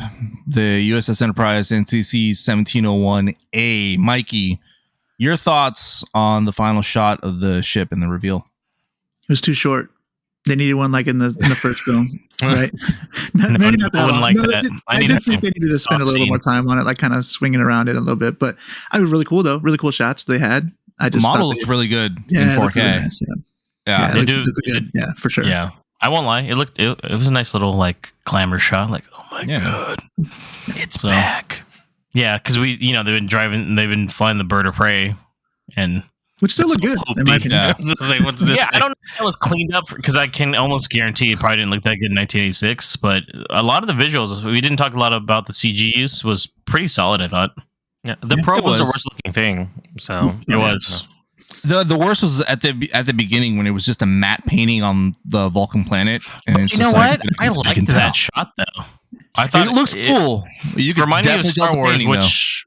Speaker 2: the USS Enterprise NCC 1701A. Mikey, your thoughts on the final shot of the ship and the reveal?
Speaker 5: It was too short. They needed one in the first film, right? Maybe not that long. I did think they needed to spend a little more time on it, kind of swinging around it a little bit. But I was really cool though. Really cool shots they had.
Speaker 2: The model looked really good in 4K. Really nice,
Speaker 5: they do. Yeah, for sure.
Speaker 1: Yeah, I won't lie. It was a nice little glamour shot. Oh my god, it's back. Yeah, because they've been flying the bird of prey, and
Speaker 5: which still look good. In my opinion.
Speaker 1: What's this? I don't know if that was cleaned up, because I can almost guarantee it probably didn't look that good in 1986. But a lot of the visuals, we didn't talk a lot about the CG use, was pretty solid, I thought.
Speaker 3: Yeah, the probe was the
Speaker 2: was.
Speaker 3: worst looking thing. So
Speaker 1: It was.
Speaker 2: The worst was at the beginning when it was just a matte painting on the Vulcan planet. And it's
Speaker 1: You know
Speaker 2: just
Speaker 1: what?
Speaker 2: like,
Speaker 1: I
Speaker 2: can
Speaker 1: liked
Speaker 2: tell.
Speaker 1: that shot though. I thought
Speaker 2: It looks cool. You could
Speaker 1: reminded me of
Speaker 2: definitely tell
Speaker 1: Star
Speaker 2: the
Speaker 1: Wars,
Speaker 2: painting,
Speaker 1: which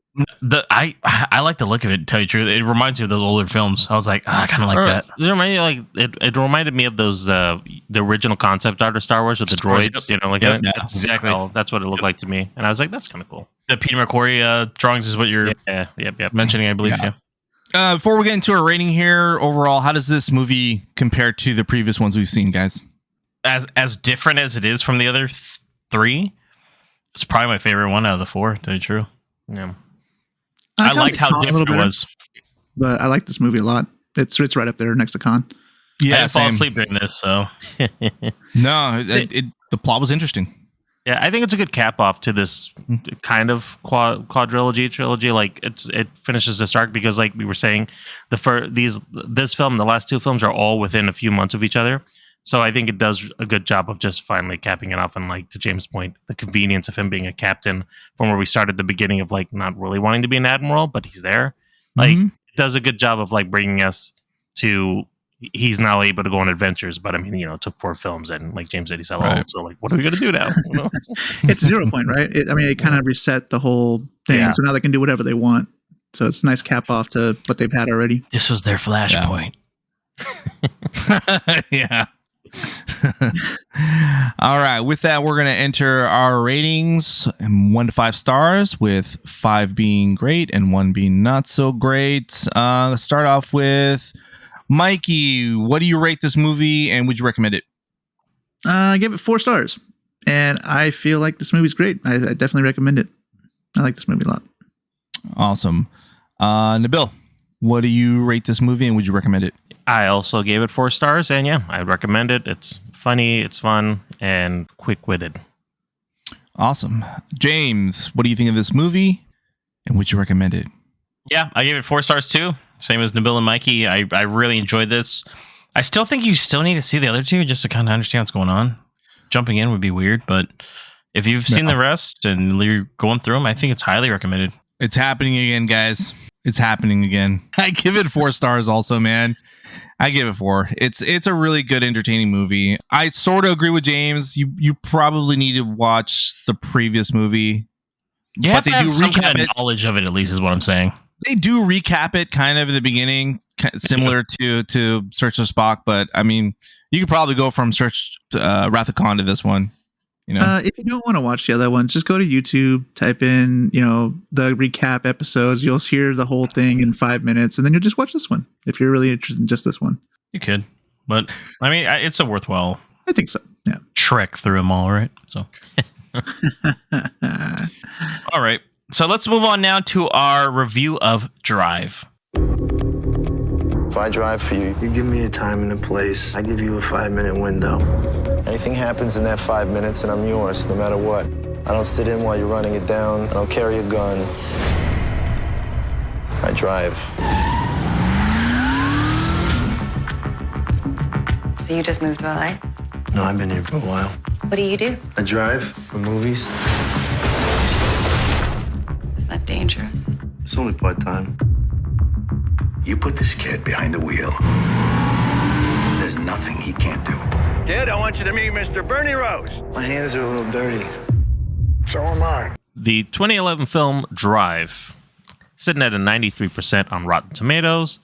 Speaker 1: I like the look of it. To tell you the truth, it reminds me of those older films. I was like, I kind of like that.
Speaker 3: It reminded me of those the original concept art of Star Wars with the
Speaker 1: Star Wars,
Speaker 3: droids.
Speaker 1: yep.
Speaker 3: You know, like
Speaker 1: Yep,
Speaker 3: exactly. That's what it looked like to me, and I was like, that's kind of cool.
Speaker 1: The Peter McQuarrie drawings is what you're mentioning, I believe. Yeah.
Speaker 2: Before we get into our rating here, overall, how does this movie compare to the previous ones we've seen, guys?
Speaker 1: As different as it is from the other three, it's probably my favorite one out of the four. To tell you the truth,
Speaker 3: yeah.
Speaker 1: I liked how different it was.
Speaker 5: But I like this movie a lot. It's right up there next to Con.
Speaker 2: Yeah,
Speaker 1: I didn't fall
Speaker 2: same.
Speaker 1: asleep during this, so
Speaker 2: No, the plot was interesting.
Speaker 3: Yeah, I think it's a good cap off to this kind of trilogy. Like it finishes this arc because, like we were saying, this film, the last two films are all within a few months of each other. So I think it does a good job of just finally capping it off. And like to James' point, the convenience of him being a captain from where we started the beginning of like not really wanting to be an admiral, but he's there. Like it does a good job of like bringing us to. He's now able to go on adventures, but I mean, you know, it took 4 films, and like James said, he's old.
Speaker 2: Right.
Speaker 3: So, like, what are we gonna do now? You know?
Speaker 5: It's 0 point, right? It kind of reset the whole thing,
Speaker 3: Yeah.
Speaker 5: so now they can do whatever they want. So it's a nice cap off to what they've had already.
Speaker 1: this was their flashpoint.
Speaker 2: Yeah. All right. With that, we're going to enter our ratings 1 to 5 stars, with 5 being great and 1 being not so great. Let's start off with Mikey. What do you rate this movie, and would you recommend it?
Speaker 5: I give it 4 stars, and I feel like this movie's great. I definitely recommend it. I like this movie a lot.
Speaker 2: Awesome. Nabil, what do you rate this movie, and would you recommend it?
Speaker 3: I also gave it 4 stars, and yeah, I recommend it. It's funny, it's fun, and quick-witted.
Speaker 2: Awesome. James, what do you think of this movie, and would you recommend it?
Speaker 1: Yeah, I gave it 4 stars too. Same as Nabil and Mikey. I really enjoyed this. I still think you still need to see the other two just to kind of understand what's going on. Jumping in would be weird, but if you've seen the rest and you're going through them, I think it's highly recommended.
Speaker 2: It's happening again, guys. It's happening again. I give it 4 stars also, man. I give it 4. It's a really good, entertaining movie. I sort of agree with James. You probably need to watch the previous movie.
Speaker 1: Yeah,
Speaker 2: But they do
Speaker 1: some
Speaker 2: recap
Speaker 1: kind of
Speaker 2: it.
Speaker 1: knowledge of it, at least, is what I'm saying.
Speaker 2: They do recap it kind of at the beginning, similar to Search of Spock. But I mean, you could probably go from Search Wrath of Khan to this one. You know,
Speaker 5: If you don't want to watch the other one, just go to YouTube, type in, the recap episodes. You'll hear the whole thing in 5 minutes, and then you'll just watch this one if you're really interested in just this one.
Speaker 1: You could, but I mean, it's a worthwhile
Speaker 5: I think so. Yeah.
Speaker 1: trek through them all, right? So, all right. So let's move on now to our review of Drive.
Speaker 8: If I drive for you,
Speaker 10: You give me a time and a place. I give you a 5-minute window.
Speaker 8: anything happens in that 5 minutes and I'm yours, no matter what. I don't sit in while you're running it down. I don't carry a gun. I drive.
Speaker 9: So you just moved to LA?
Speaker 10: No, I've been here for a while.
Speaker 9: What do you do?
Speaker 10: I drive for movies.
Speaker 9: Is that dangerous?
Speaker 10: It's only part-time.
Speaker 11: You put this kid behind the wheel. There's nothing he can't do.
Speaker 12: Kid, I want you to meet Mr. Bernie Rose.
Speaker 10: My hands are a little dirty. So am I.
Speaker 3: The 2011 film Drive, sitting at a 93% on Rotten Tomatoes.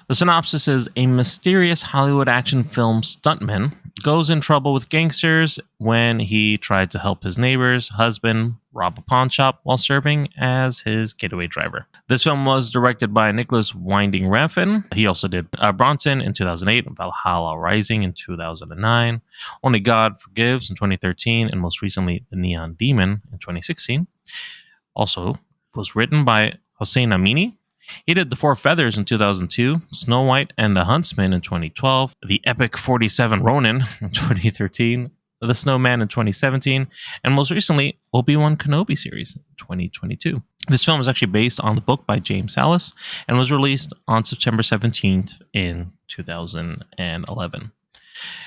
Speaker 3: The synopsis is a mysterious Hollywood action film stuntman goes in trouble with gangsters when he tried to help his neighbor's husband rob a pawn shop while serving as his getaway driver. This film was directed by Nicholas Winding Refn. He also did Bronson in 2008, Valhalla Rising in 2009, Only God Forgives in 2013, and most recently The Neon Demon in 2016. Also was written by Hossein Amini. He did The Four Feathers in 2002, Snow White and the Huntsman in 2012, The Epic 47 Ronin in 2013, The Snowman in 2017, and most recently, Obi-Wan Kenobi series in 2022. This film is actually based on the book by James Salas and was released on September 17th in 2011.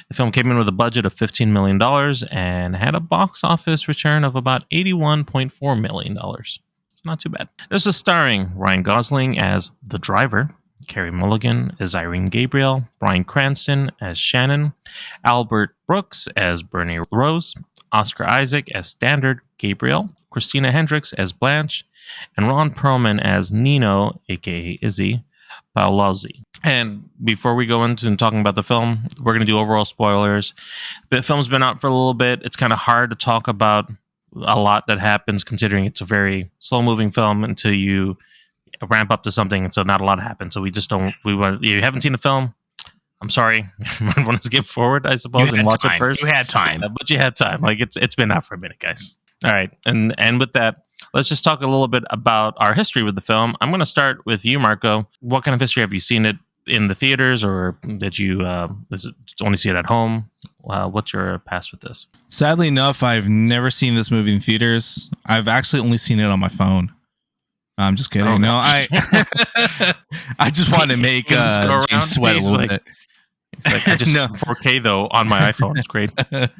Speaker 3: The film came in with a budget of $15 million and had a box office return of about $81.4 million. It's not too bad. This is starring Ryan Gosling as the driver, Carey Mulligan as Irene Gabriel, Bryan Cranston as Shannon, Albert Brooks as Bernie Rose, Oscar Isaac as Standard Gabriel, Christina Hendricks as Blanche, and Ron Perlman as Nino, aka Izzy Paolozzi. And before we go into talking about the film, we're going to do overall spoilers. The film's been out for a little bit. It's kind of hard to talk about a lot that happens, considering it's a very slow-moving film until you ramp up to something, and so not a lot happens. So we just don't. You haven't seen the film. I'm sorry. You might want to skip forward, I suppose, and watch it first.
Speaker 1: You had time,
Speaker 3: but you had time. Like it's been out for a minute, guys. All right, and with that, let's just talk a little bit about our history with the film. I'm going to start with you, Marco. What kind of history have you seen it in the theaters, or did you only see it at home? What's your past with this?
Speaker 2: Sadly enough, I've never seen this movie in theaters. I've actually only seen it on my phone. I'm just kidding.
Speaker 3: Oh,
Speaker 2: no, I just wanted to make James sweat a little bit.
Speaker 3: It's like, I just 4K though on my iPhone. It's great.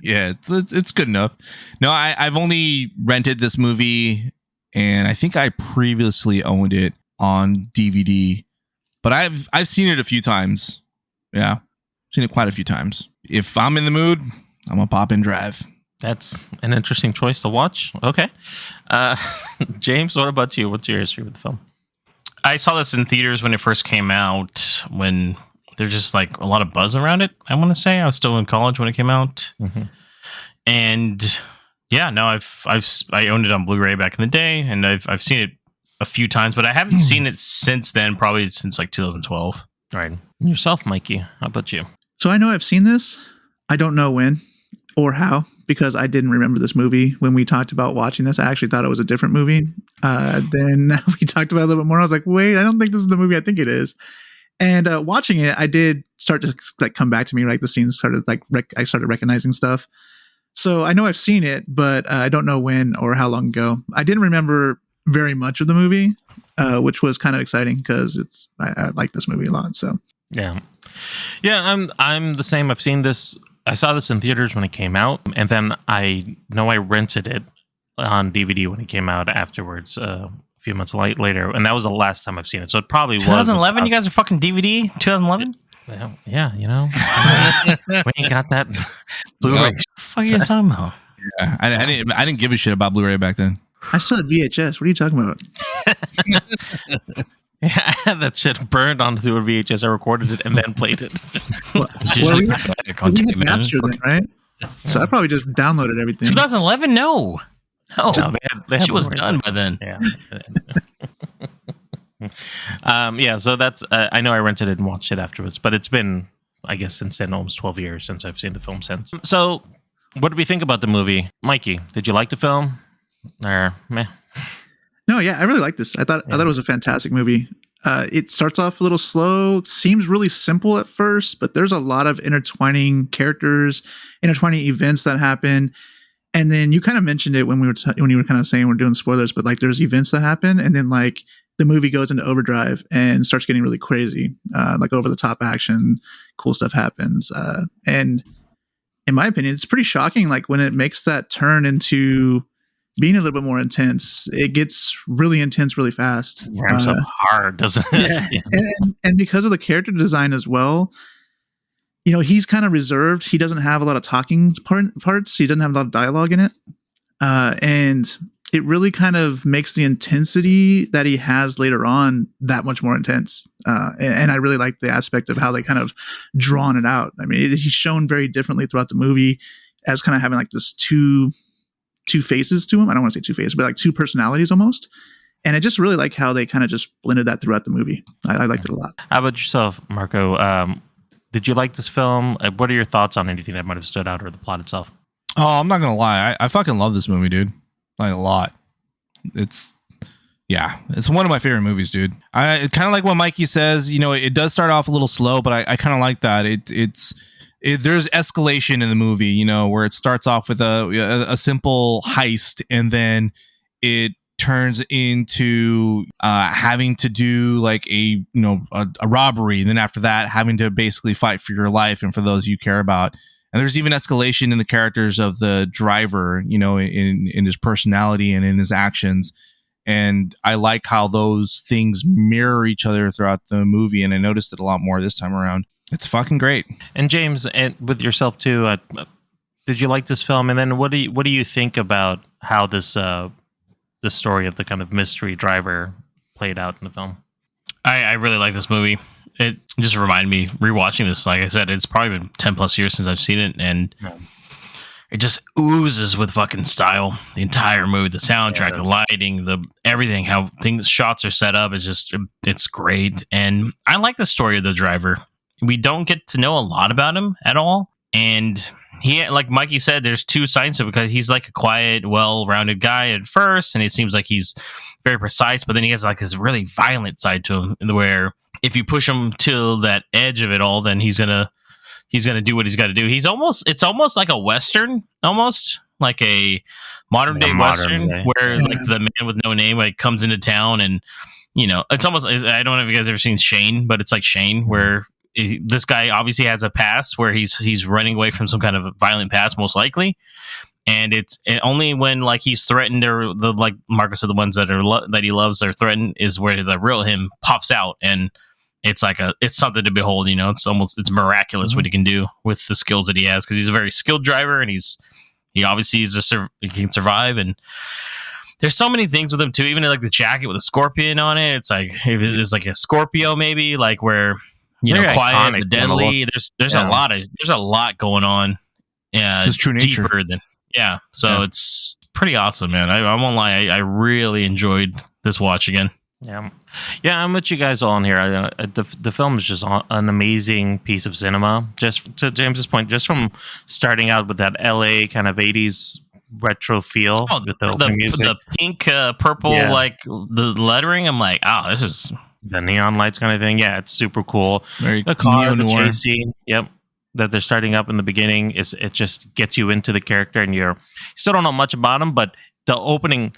Speaker 2: Yeah, it's good enough. No, I've only rented this movie, and I think I previously owned it on DVD, but I've seen it a few times. Yeah, seen it quite a few times. If I'm in the mood, I'm gonna pop and drive.
Speaker 3: That's an interesting choice to watch. Okay. James, what about you? What's your history with the film?
Speaker 1: I saw this in theaters when it first came out, when there's just like a lot of buzz around it. I want to say I was still in college when it came out.
Speaker 3: Mm-hmm.
Speaker 1: And yeah, no, I owned it on Blu-ray back in the day, and I've seen it a few times, but I haven't seen it since then, probably since like 2012.
Speaker 3: All right. And yourself, Mikey, how about you?
Speaker 5: So I know I've seen this. I don't know when or how, because I didn't remember this movie when we talked about watching this. I actually thought it was a different movie. Then we talked about it a little bit more. I was like, wait, I don't think this is the movie I think it is. And watching it, I did start to like come back to me. Like the scenes started like I started recognizing stuff. So I know I've seen it, but I don't know when or how long ago. I didn't remember very much of the movie, which was kind of exciting because I like this movie a lot. So
Speaker 3: yeah, I'm the same. I've seen this. I saw this in theaters when it came out, and then I know I rented it on DVD when it came out afterwards, a few months later, and that was the last time I've seen it. So it probably
Speaker 1: 2011. You guys are fucking DVD. 2011.
Speaker 3: Well, yeah, you know, we ain't got that Blu-ray.
Speaker 1: What the fuck are you talking about?
Speaker 2: Yeah, I didn't give a shit about Blu-ray back then.
Speaker 5: I still had VHS. What are you talking about?
Speaker 3: Yeah, I had that shit burned onto a VHS. I recorded it and then played it.
Speaker 5: We had Napster then, right? So I probably just downloaded everything.
Speaker 1: 2011? No.
Speaker 3: No, they had
Speaker 1: she was
Speaker 3: Blu-ray.
Speaker 1: done by then.
Speaker 3: Yeah. So that's I know I rented it and watched it afterwards, but it's been, I guess, since then almost 12 years since I've seen the film since. So what did we think about the movie? Mikey, did you like the film? Or meh?
Speaker 5: No, yeah, I really like this. I thought it was a fantastic movie. It starts off a little slow, seems really simple at first, but there's a lot of intertwining characters, intertwining events that happen. And then you kind of mentioned it when you were kind of saying we're doing spoilers, but like there's events that happen, and then like the movie goes into overdrive and starts getting really crazy, like over the top action, cool stuff happens, and in my opinion, it's pretty shocking. Like when it makes that turn into being a little bit more intense, it gets really intense really fast.
Speaker 3: It ramps up hard, doesn't it?
Speaker 5: Yeah. And because of the character design as well, you know, he's kind of reserved. He doesn't have a lot of talking parts. He doesn't have a lot of dialogue in it. And it really kind of makes the intensity that he has later on that much more intense. And I really like the aspect of how they kind of drawn it out. I mean, he's shown very differently throughout the movie as kind of having like this two faces to him. I don't want to say two faces, but like two personalities almost. And I just really like how they kind of just blended that throughout the movie. I liked it a lot.
Speaker 3: How about yourself, Marco? Did you like this film? What are your thoughts on anything that might have stood out or the plot itself?
Speaker 2: Oh, I'm not going to lie. I fucking love this movie, dude. Like a lot. It's one of my favorite movies, dude. I kind of like what Mikey says. You know, it does start off a little slow, but I kind of like that. There's escalation in the movie, you know, where it starts off with a simple heist, and then it turns into having to do like a robbery, and then after that having to basically fight for your life and for those you care about. And there's even escalation in the characters of the driver, you know, in his personality and in his actions. And I like how those things mirror each other throughout the movie, and I noticed it a lot more this time around. It's fucking great.
Speaker 3: And James, and with yourself too, did you like this film? And then what do you think about how this the story of the kind of mystery driver played out in the film?
Speaker 1: I really like this movie. It just reminded me, rewatching this, like I said, it's probably been 10 plus years since I've seen it, and it just oozes with fucking style. The entire movie, the soundtrack, the lighting, the everything, how shots are set up is just, it's great. And I like the story of the driver. We don't get to know a lot about him at all. And he, like Mikey said, there's two sides to it, because he's like a quiet, well-rounded guy at first, and it seems like he's very precise, but then he has like this really violent side to him, where if you push him to that edge of it all, then he's gonna do what he's got to do. It's almost like a Western, almost like a modern day Western, where like the man with no name like comes into town, and it's almost, I don't know if you guys have ever seen Shane, but it's like Shane, where this guy obviously has a past where he's running away from some kind of violent past, most likely. And it's only when like he's threatened, or the, like Marcus said, the ones that are that he loves are threatened, is where the real him pops out, and it's like it's something to behold. It's miraculous what he can do with the skills that he has, because he's a very skilled driver, and he obviously he can survive. And there's so many things with him too. Even like the jacket with a scorpion on it, it's like a Scorpio maybe, like where
Speaker 3: Very
Speaker 1: quiet
Speaker 3: iconic,
Speaker 1: but deadly. There's a lot going on. Yeah,
Speaker 2: it's his true nature.
Speaker 1: So it's pretty awesome, man. I won't lie. I really enjoyed this watch again.
Speaker 3: Yeah, I'm with you guys all in here. The film is just an amazing piece of cinema. Just to James's point, just from starting out with that LA kind of 80s retro feel with the music,
Speaker 1: the pink, purple, like the lettering. I'm like, this is
Speaker 3: the neon lights kind of thing. Yeah, it's super cool.
Speaker 2: The
Speaker 3: car, the chase scene. Yep. That they're starting up in the beginning, it just gets you into the character, and you still don't know much about him, but the opening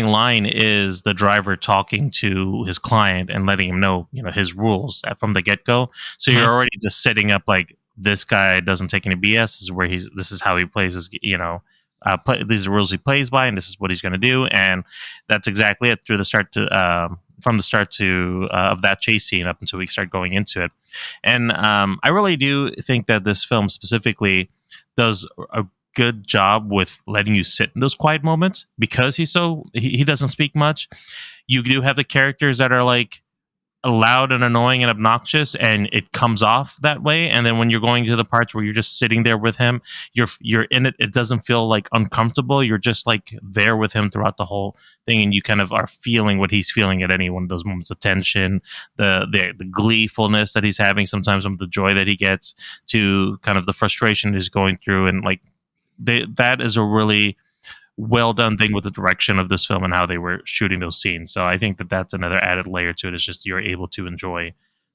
Speaker 3: line is the driver talking to his client and letting him know his rules from the get-go. So you're already just setting up like, this guy doesn't take any BS. This is how he plays his, these are the rules he plays by, and this is what he's going to do. And that's exactly it from the start of that chase scene up until we start going into it. And I really do think that this film specifically does a good job with letting you sit in those quiet moments, because he doesn't speak much. You do have the characters that are like loud and annoying and obnoxious, and it comes off that way. And then when you're going to the parts where you're just sitting there with him, you're in it. It doesn't feel like uncomfortable. You're just like there with him throughout the whole thing, and you kind of are feeling what he's feeling at any one of those moments of tension, the gleefulness that he's having sometimes, from the joy that he gets to kind of the frustration he's going through, and like that is a really well done thing with the direction of this film and how they were shooting those scenes. So I think that's another added layer to it. Is just you're able to enjoy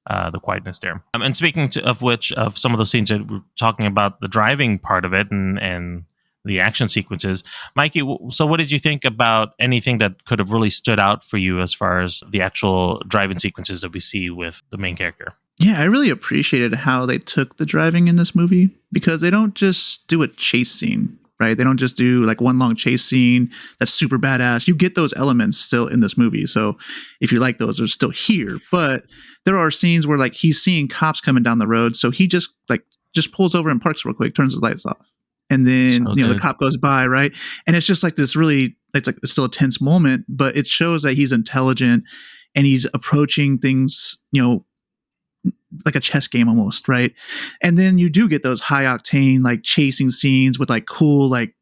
Speaker 3: the quietness there. And speaking of some of those scenes that we're talking about, the driving part of it and the action sequences, Mikey. So what did you think about anything that could have really stood out for you as far as the actual driving sequences that we see with the main character?
Speaker 5: Yeah, I really appreciated how they took the driving in this movie, because they don't just do a chase scene. Right? They don't just do like one long chase scene that's super badass. You get those elements still in this movie. So if you like those, they're still here. But there are scenes where like he's seeing cops coming down the road. So he just pulls over and parks real quick, turns his lights off. And then, the cop goes by, right? And it's just like this really, it's still a tense moment, but it shows that he's intelligent and he's approaching things, like a chess game almost, right? And then you do get those high octane like chasing scenes with like cool like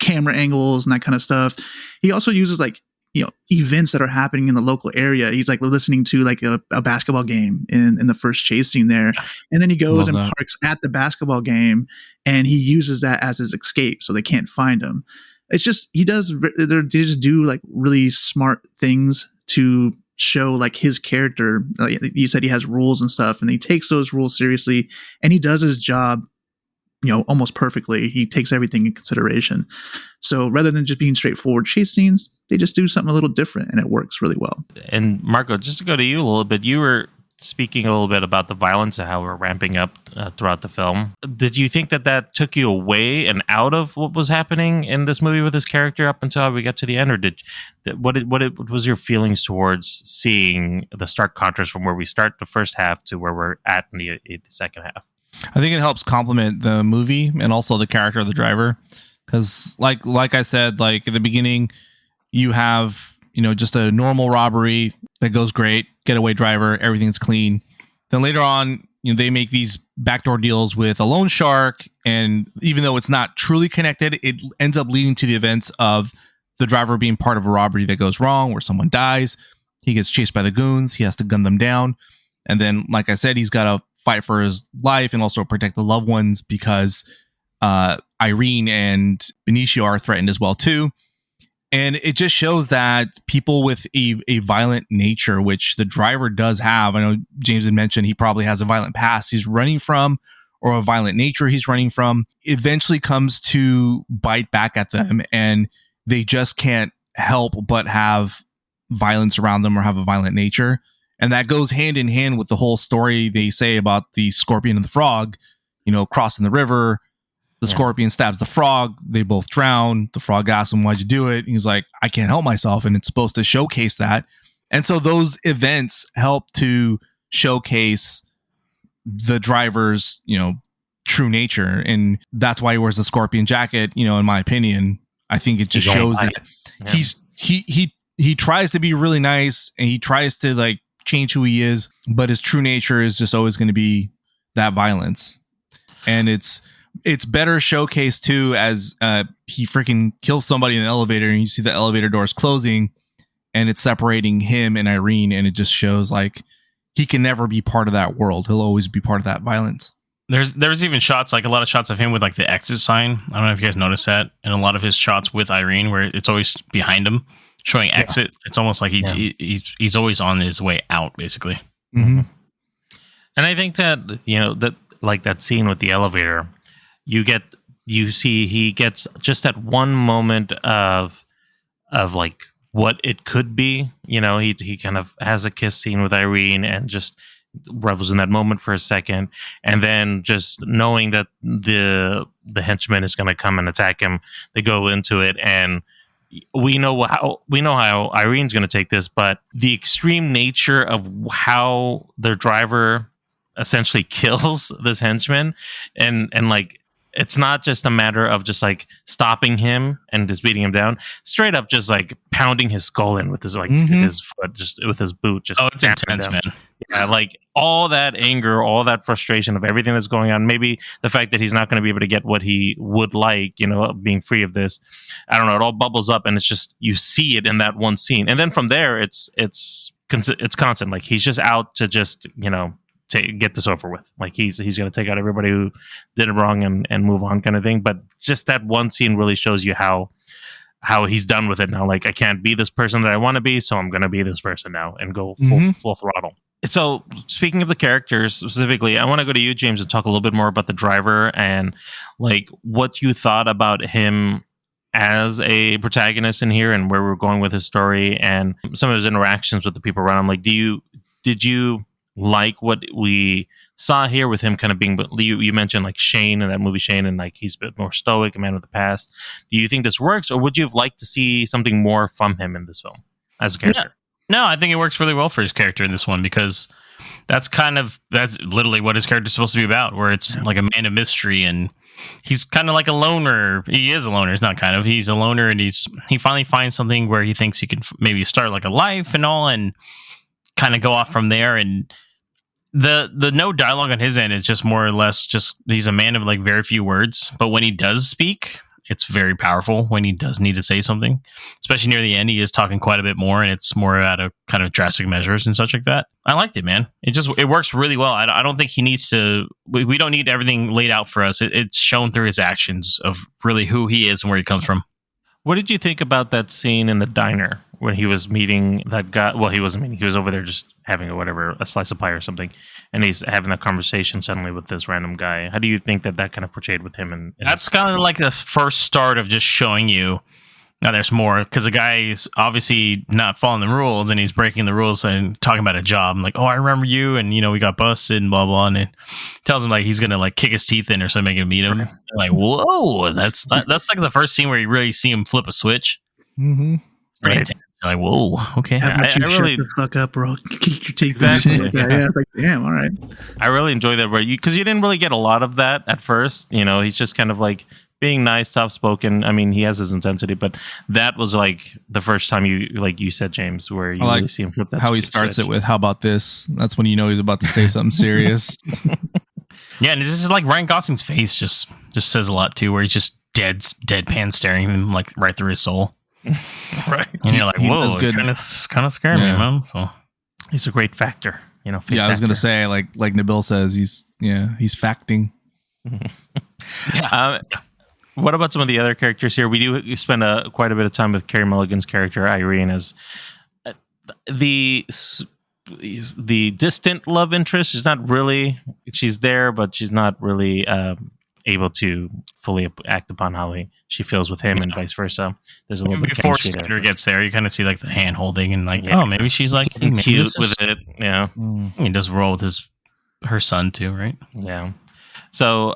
Speaker 5: camera angles and that kind of stuff. He also uses like events that are happening in the local area. He's like listening to like a basketball game in the first chase scene there, and then he goes and parks at the basketball game, and he uses that as his escape, so they can't find him. It's just they just do like really smart things to show like his character. You said he has rules and stuff, and he takes those rules seriously, and he does his job almost perfectly. He takes everything in consideration. So rather than just being straightforward chase scenes, they just do something a little different, and it works really well.
Speaker 3: And Marco, just to go to you a little bit, you were speaking a little bit about the violence and how we're ramping up throughout the film, did you think that took you away and out of what was happening in this movie with this character up until we got to the end, or what was your feelings towards seeing the stark contrast from where we start the first half to where we're at in the second half?
Speaker 2: I think it helps complement the movie and also the character of the driver, because like I said, like at the beginning, you have just a normal robbery that goes great, getaway driver, everything's clean. Then later on, they make these backdoor deals with a loan shark, and even though it's not truly connected, it ends up leading to the events of the driver being part of a robbery that goes wrong, where someone dies. He gets chased by the goons. He has to gun them down, and then, like I said, he's got to fight for his life and also protect the loved ones because Irene and Benicio are threatened as well too. And it just shows that people with a violent nature, which the driver does have, I know James had mentioned he probably has a violent past he's running from, or a violent nature he's running from, eventually comes to bite back at them, and they just can't help but have violence around them or have a violent nature. And that goes hand in hand with the whole story they say about the scorpion and the frog, crossing the river. The scorpion stabs the frog. They both drown. The frog asks him, "Why'd you do it?" And he's like, "I can't help myself." And it's supposed to showcase that. And so those events help to showcase the driver's, true nature. And that's why he wears the scorpion jacket, in my opinion. I think it just shows that he tries to be really nice, and he tries to like change who he is, but his true nature is just always going to be that violence. And it's better showcased too as he freaking kills somebody in the elevator, and you see the elevator doors closing, and it's separating him and Irene, and it just shows like he can never be part of that world. He'll always be part of that violence.
Speaker 1: There's even shots, like a lot of shots of him with like the exit sign. I don't know if you guys noticed that, and a lot of his shots with Irene where it's always behind him showing exit. Yeah. It's almost like he's always on his way out, basically.
Speaker 2: Mm-hmm.
Speaker 3: And I think that that like that scene with the elevator, you see he gets just that one moment of like what it could be. He kind of has a kiss scene with Irene and just revels in that moment for a second, and then just knowing that the henchman is going to come and attack him, they go into it, and we know how Irene's going to take this, but the extreme nature of how their driver essentially kills this henchman, and like it's not just a matter of just like stopping him and just beating him down, straight up just like pounding his skull in with his his foot, just with his boot. Just
Speaker 1: it's intense, man.
Speaker 3: Yeah, like all that anger, all that frustration of everything that's going on. Maybe the fact that he's not going to be able to get what he would like, being free of this. I don't know. It all bubbles up, and it's just you see it in that one scene, and then from there, it's constant. Like he's just out to just get this over with. Like he's going to take out everybody who did it wrong and move on, kind of thing. But just that one scene really shows you how he's done with it now. Like, I can't be this person that I want to be, so I'm going to be this person now and go full throttle. So speaking of the characters specifically, I want to go to you, James, and talk a little bit more about the driver and like what you thought about him as a protagonist in here and where we're going with his story and some of his interactions with the people around him. Like, did you like what we saw here with him kind of being, you mentioned like Shane in that movie Shane, and like he's a bit more stoic, a man of the past. Do you think this works, or would you have liked to see something more from him in this film as a character?
Speaker 1: No, I think it works really well for his character in this one, because that's literally what his character is supposed to be about, where it's like a man of mystery, and he's kind of like a loner. He is a loner. It's not kind of. He's a loner, and he finally finds something where he thinks he can maybe start like a life and all, and kind of go off from there. And the no dialogue on his end is just more or less just he's a man of like very few words, but when he does speak, it's very powerful. When he does need to say something, especially near the end, he is talking quite a bit more, and it's more out of kind of drastic measures and such like that. I liked it, man. It works really well. I don't think he needs to. We don't need everything laid out for us. It's shown through his actions of really who he is and where he comes from.
Speaker 3: What did you think about that scene in the diner when he was meeting that guy? Well, he wasn't meeting. He was over there just having a slice of pie or something, and he's having that conversation suddenly with this random guy. How do you think that kind of portrayed with him? And
Speaker 1: that's kind of like the first start of just showing you Now there's more because the guy is obviously not following the rules and he's breaking the rules and talking about a job. I'm like, oh, I remember you, and we got busted and blah blah. And it tells him like he's gonna like kick his teeth in or something and meet him. Right. Like, whoa, that's like the first scene where you really see him flip a switch.
Speaker 2: Mm-hmm.
Speaker 1: Pretty intense. Like, whoa, okay.
Speaker 5: How about you shut the fuck up, bro? Kick your teeth. Exactly. Yeah, it's like, damn, all right.
Speaker 3: I really enjoy that because you didn't really get a lot of that at first. He's just kind of like being nice, soft-spoken. I mean, he has his intensity, but that was like the first time you said, James, where you really see him flip that.
Speaker 2: How he starts it with, "How about this?" That's when he's about to say something serious.
Speaker 1: Yeah, and it's just like Ryan Gosling's face just says a lot too, where he's just deadpan staring him like right through his soul.
Speaker 3: Right,
Speaker 1: and you're like, whoa, kind of scary, man. So
Speaker 3: he's a great factor.
Speaker 2: I was gonna say, like Nabil says, he's facting.
Speaker 3: Yeah. What about some of the other characters here? We do spend quite a bit of time with Carey Mulligan's character Irene as the distant love interest. She's there, but she's not really able to fully act upon how she feels with him, and vice versa. There's a little bit
Speaker 1: before Skinner gets there. You kind of see like the hand holding and like, oh, maybe she's like
Speaker 3: cute with it. Yeah,
Speaker 1: he does roll with her son too, right?
Speaker 3: Yeah. So,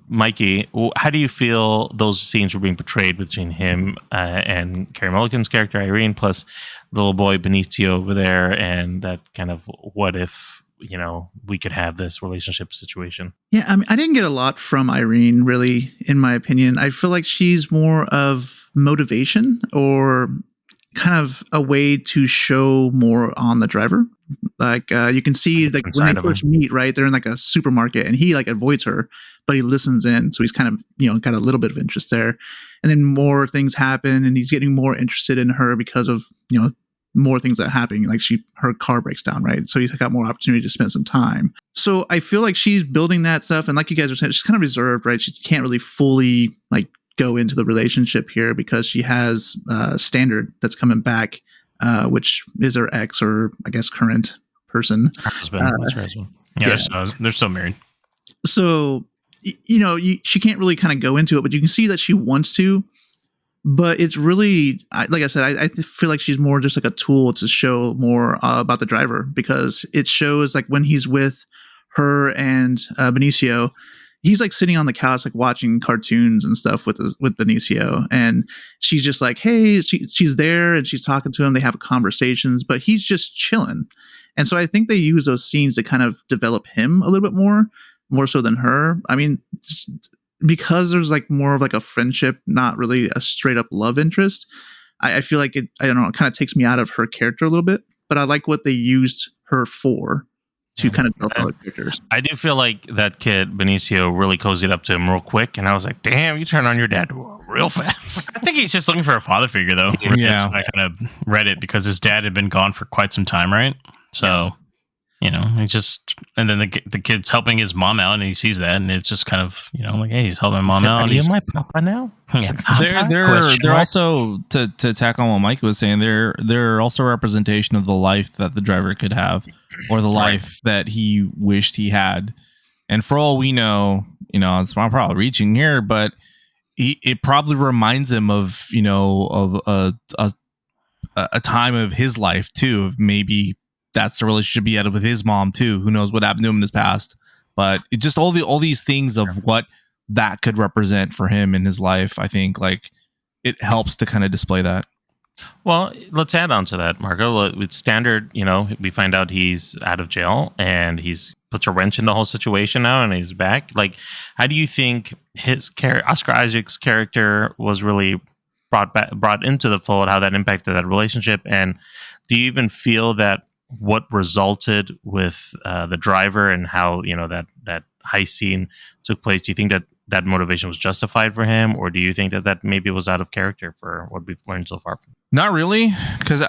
Speaker 3: Mikey, how do you feel those scenes were being portrayed between him and Carey Mulligan's character, Irene, plus the little boy Benicio over there, and that kind of what if, we could have this relationship situation?
Speaker 5: Yeah, I mean, I didn't get a lot from Irene, really, in my opinion. I feel like she's more of motivation or kind of a way to show more on the driver. Like you can see like when they first meet, right? They're in like a supermarket and he like avoids her, but he listens in. So he's kind of, got a little bit of interest there. And then more things happen and he's getting more interested in her because of, more things that are happening. Like her car breaks down, right? So he's got more opportunity to spend some time. So I feel like she's building that stuff. And like you guys were saying, she's kind of reserved, right? She can't really fully like go into the relationship here because she has Standard that's coming back, which is her ex or I guess current person.
Speaker 3: Husband. That's her husband.
Speaker 1: Yeah. They're still married.
Speaker 5: So, she can't really kind of go into it, but you can see that she wants to. But it's really, like I said, I feel like she's more just like a tool to show more about the driver, because it shows like when he's with her and Benicio, he's like sitting on the couch, like watching cartoons and stuff with Benicio. And she's just like, hey, she's there and she's talking to him. They have conversations, but he's just chilling. And so I think they use those scenes to kind of develop him a little bit more so than her. I mean, because there's like more of like a friendship, not really a straight up love interest. I feel like it kind of takes me out of her character a little bit, but I like what they used her for to kind of develop other characters.
Speaker 3: I do feel like that kid Benicio really cozied up to him real quick, and I was like, damn, you turned on your dad real fast.
Speaker 1: I think he's just looking for a father figure though.
Speaker 2: Yeah.
Speaker 1: I kind of read it because his dad had been gone for quite some time, right? So he's just, and then the kid's helping his mom out, and he sees that, and it's just kind of, like, hey, he's helping my mom out.
Speaker 3: Are you my papa now?
Speaker 1: Yeah.
Speaker 2: They're also to tack on what Mike was saying. They're also a representation of the life that the driver could have, or the life that he wished he had. And for all we know, it's probably reaching here, but it probably reminds him of of a time of his life too, of maybe. That's the relationship he had with his mom too. Who knows what happened to him in his past? But it just all these things of what that could represent for him in his life. I think like it helps to kind of display that.
Speaker 3: Well, let's add on to that, Marco. With Standard, we find out he's out of jail and he's puts a wrench in the whole situation now, and he's back. Like, how do you think Oscar Isaac's character was really brought into the fold? How that impacted that relationship, and do you even feel that what resulted with the driver and how that heist scene took place? Do you think that motivation was justified for him, or do you think that maybe was out of character for what we've learned so far?
Speaker 2: Not really, because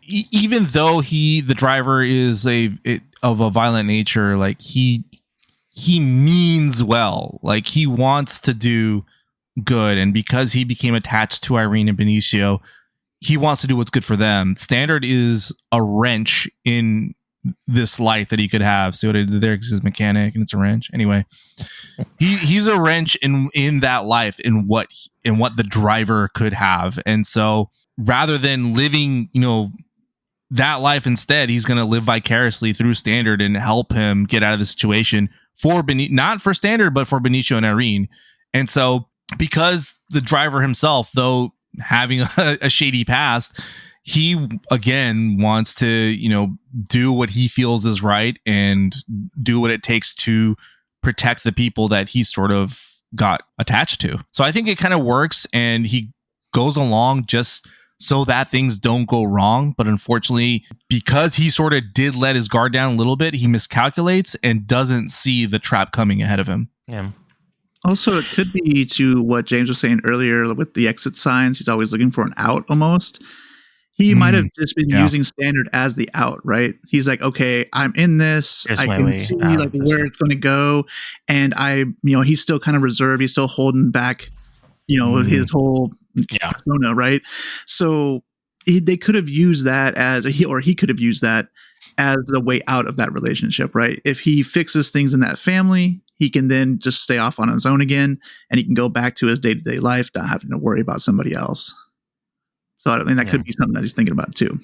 Speaker 2: even though the driver is of a violent nature, like he means well, like he wants to do good, and because he became attached to Irene and Benicio, he wants to do what's good for them. Standard is a wrench in this life that he could have. See what I did there? Because he's a mechanic and it's a wrench. Anyway, he's a wrench in that life, in what the driver could have. And so rather than living, that life instead, he's going to live vicariously through Standard and help him get out of the situation for not for Standard, but for Benicio and Irene. And so because the driver himself, though having a shady past, he again wants to, do what he feels is right and do what it takes to protect the people that he sort of got attached to. So I think it kind of works, and he goes along just so that things don't go wrong. But unfortunately, because he sort of did let his guard down a little bit, he miscalculates and doesn't see the trap coming ahead of him.
Speaker 3: Yeah.
Speaker 5: Also, it could be to what James was saying earlier with the exit signs. He's always looking for an out almost. He might have just been using Standard as the out, right? He's like, okay, I'm in this. I can see like where it's going to go. And he's still kind of reserved. He's still holding back, his whole persona, right? So they could have used that he could have used that as the way out of that relationship, right? If he fixes things in that family, he can then just stay off on his own again, and he can go back to his day-to-day life, not having to worry about somebody else. So I think that could be something that he's thinking about too.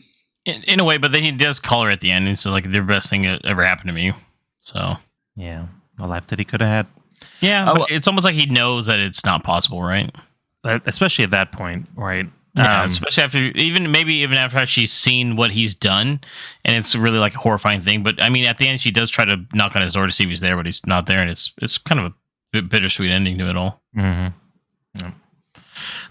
Speaker 1: In a way, but then he does call her at the end, and so like the best thing that ever happened to me. So
Speaker 3: yeah, the life that he could have had.
Speaker 1: Yeah, but it's almost like he knows that it's not possible, right?
Speaker 3: Especially at that point, right?
Speaker 1: Yeah, especially even after she's seen what he's done, and it's really like a horrifying thing. But I mean, at the end, she does try to knock on his door to see if he's there, but he's not there, and it's kind of a bittersweet ending to it all.
Speaker 3: Mm-hmm. Yeah.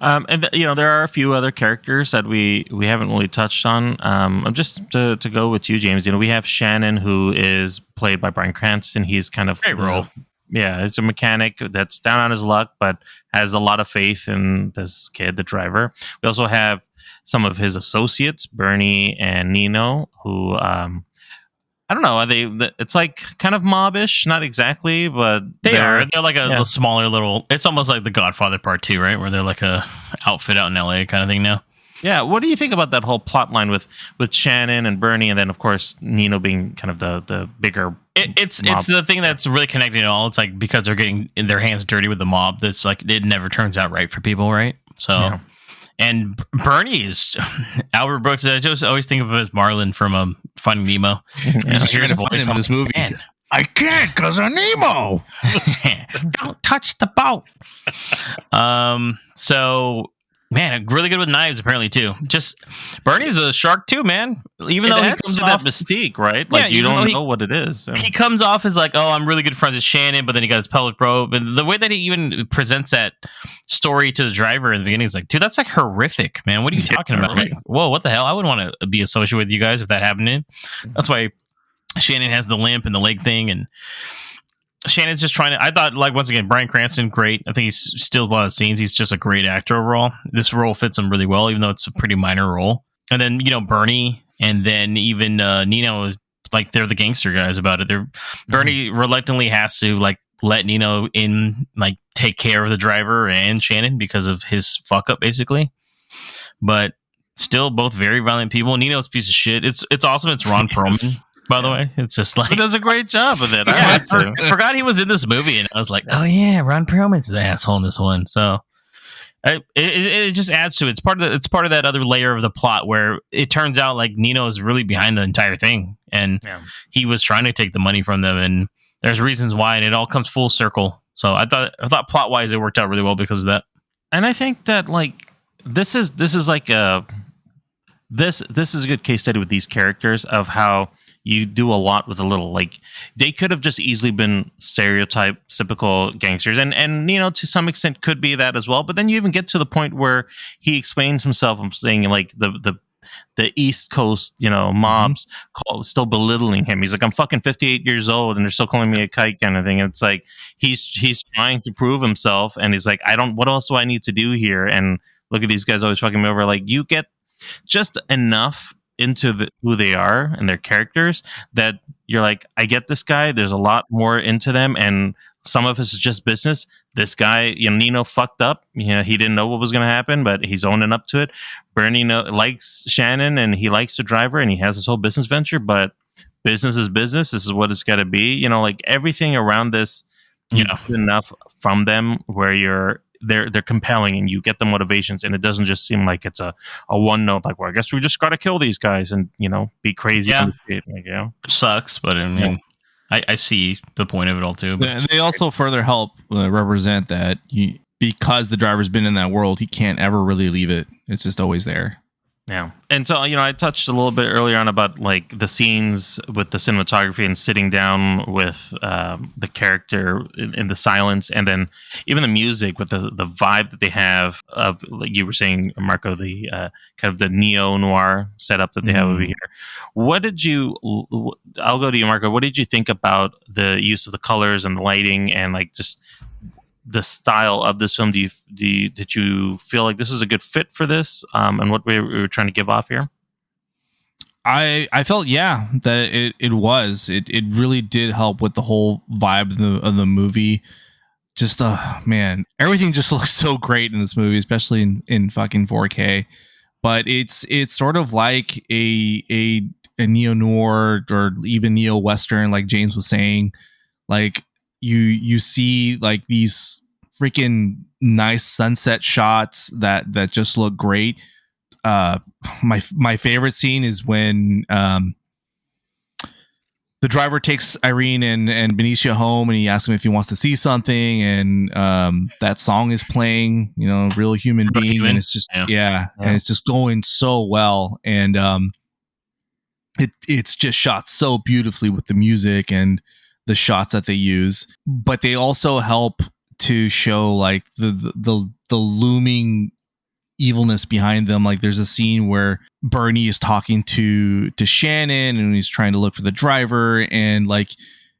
Speaker 3: And there are a few other characters that we haven't really touched on. Just to go with you, James. We have Shannon, who is played by Bryan Cranston. He's kind of
Speaker 1: great role.
Speaker 3: Yeah, he's a mechanic that's down on his luck, but has a lot of faith in this kid, the driver. We also have some of his associates, Bernie and Nino, who I don't know. It's like kind of mobbish, not exactly, but
Speaker 1: they're like a smaller little. It's almost like The Godfather Part 2, right? Where they're like a outfit out in LA kind of thing now.
Speaker 3: Yeah. What do you think about that whole plot line with Shannon and Bernie, and then of course Nino being kind of the bigger?
Speaker 1: It's the thing that's really connecting it all. It's like because they're getting their hands dirty with the mob. That's like it never turns out right for people, right? So. Yeah. And Bernie is Albert Brooks. I just always think of him as Marlin from Finding Nemo.
Speaker 2: He's trying to find him in this movie.
Speaker 1: Man.
Speaker 2: I can't because of Nemo.
Speaker 1: Don't touch the boat. So, man, really good with knives apparently too. Just Bernie's a shark too, man. Even though he comes
Speaker 3: to
Speaker 1: off
Speaker 3: that mystique, right? Like you don't know what it is. So.
Speaker 1: He comes off as like, oh, I'm really good friends with Shannon, but then he got his pelvic probe, and the way that he even presents that story to the driver in the beginning is like, dude, that's like horrific, man. What are you talking about? Like, whoa, what the hell? I wouldn't want to be associated with you guys if that happened. That's why Shannon has the limp and the leg thing, and Shannon's just trying to. I thought, like, once again, Bryan Cranston, great. I think he's still a lot of scenes. He's just a great actor overall. This role fits him really well, even though it's a pretty minor role. And then Bernie, and then even Nino is like they're the gangster guys about it. Bernie reluctantly has to like let Nino in, like take care of the driver and Shannon because of his fuck up, basically. But still, both very violent people. Nino's a piece of shit. It's awesome. It's Ron Perlman. By the way, it's just like
Speaker 3: he does a great job of it.
Speaker 1: Yeah, I forgot he was in this movie, and I was like, oh yeah, Ron Perlman's the asshole in this one. So it just adds to it. It's part of that other layer of the plot where it turns out like Nino is really behind the entire thing, and he was trying to take the money from them, and there's reasons why, and it all comes full circle. So I thought plot wise it worked out really well because of that.
Speaker 3: And I think that like this is like this is a good case study with these characters of how you do a lot with a little. Like they could have just easily been typical gangsters, and to some extent could be that as well. But then you even get to the point where he explains himself and saying like the East Coast, mobs still belittling him. He's like, I'm fucking 58 years old and they're still calling me a kike kind of thing. And it's like he's trying to prove himself, and he's like, what else do I need to do here? And look at these guys always fucking me over. Like you get just enough into who they are and their characters that you're like, I get this guy. There's a lot more into them, and some of this is just business. This guy, Nino fucked up. He didn't know what was going to happen, but he's owning up to it. Bernie likes Shannon, and he likes the driver, and he has this whole business venture. But business is business. This is what it's got to be. You know, like everything around this, you get enough from them where they're compelling and you get the motivations, and it doesn't just seem like it's a one note like, well, I guess we just got to kill these guys and be crazy on the street. Like,
Speaker 1: sucks, but I mean, I see the point of it all too. But
Speaker 2: they also further help represent that because the driver's been in that world, he can't ever really leave it. It's just always there.
Speaker 3: Yeah. And so, I touched a little bit earlier on about like the scenes with the cinematography and sitting down with the character in the silence, and then even the music with the vibe that they have of, like you were saying, Marco, the kind of the neo-noir setup that they have over here. I'll go to you, Marco. What did you think about the use of the colors and the lighting and like just the style of this film? Did you feel like this is a good fit for this, and what we were trying to give off here?
Speaker 2: I felt that it was. It really did help with the whole vibe of the movie. Just man, everything just looks so great in this movie, especially in fucking 4K. But it's sort of like a neo noir or even neo western, like James was saying. Like you see like these freaking nice sunset shots that just look great. My favorite scene is when the driver takes Irene and Benicio home, and he asks him if he wants to see something, and that song is playing, Real Human Being, and it's just and it's just going so well, and it's just shot so beautifully with the music and the shots that they use, but they also help to show like the looming evilness behind them. Like there's a scene where Bernie is talking to Shannon, and he's trying to look for the driver, and like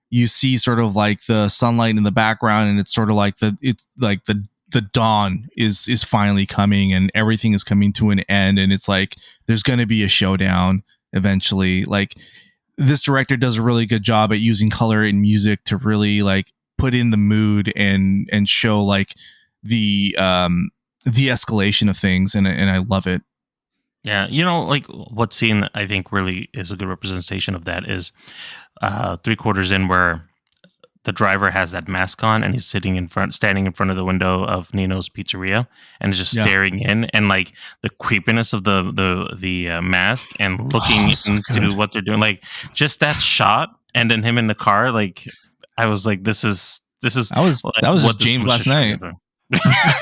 Speaker 2: you see sort of like the sunlight in the background, and it's sort of like the dawn is finally coming, and everything is coming to an end, and it's like there's going to be a showdown eventually. Like this director does a really good job at using color and music to really like put in the mood and show like the escalation of things, and I love it.
Speaker 3: Yeah, like what scene I think really is a good representation of that is 3/4 in, where the driver has that mask on and he's standing in front of the window of Nino's Pizzeria and is just staring in, and like the creepiness of the mask and looking into what they're doing, like just that shot, and then him in the car. Like I was like, this is
Speaker 2: that was just James last night.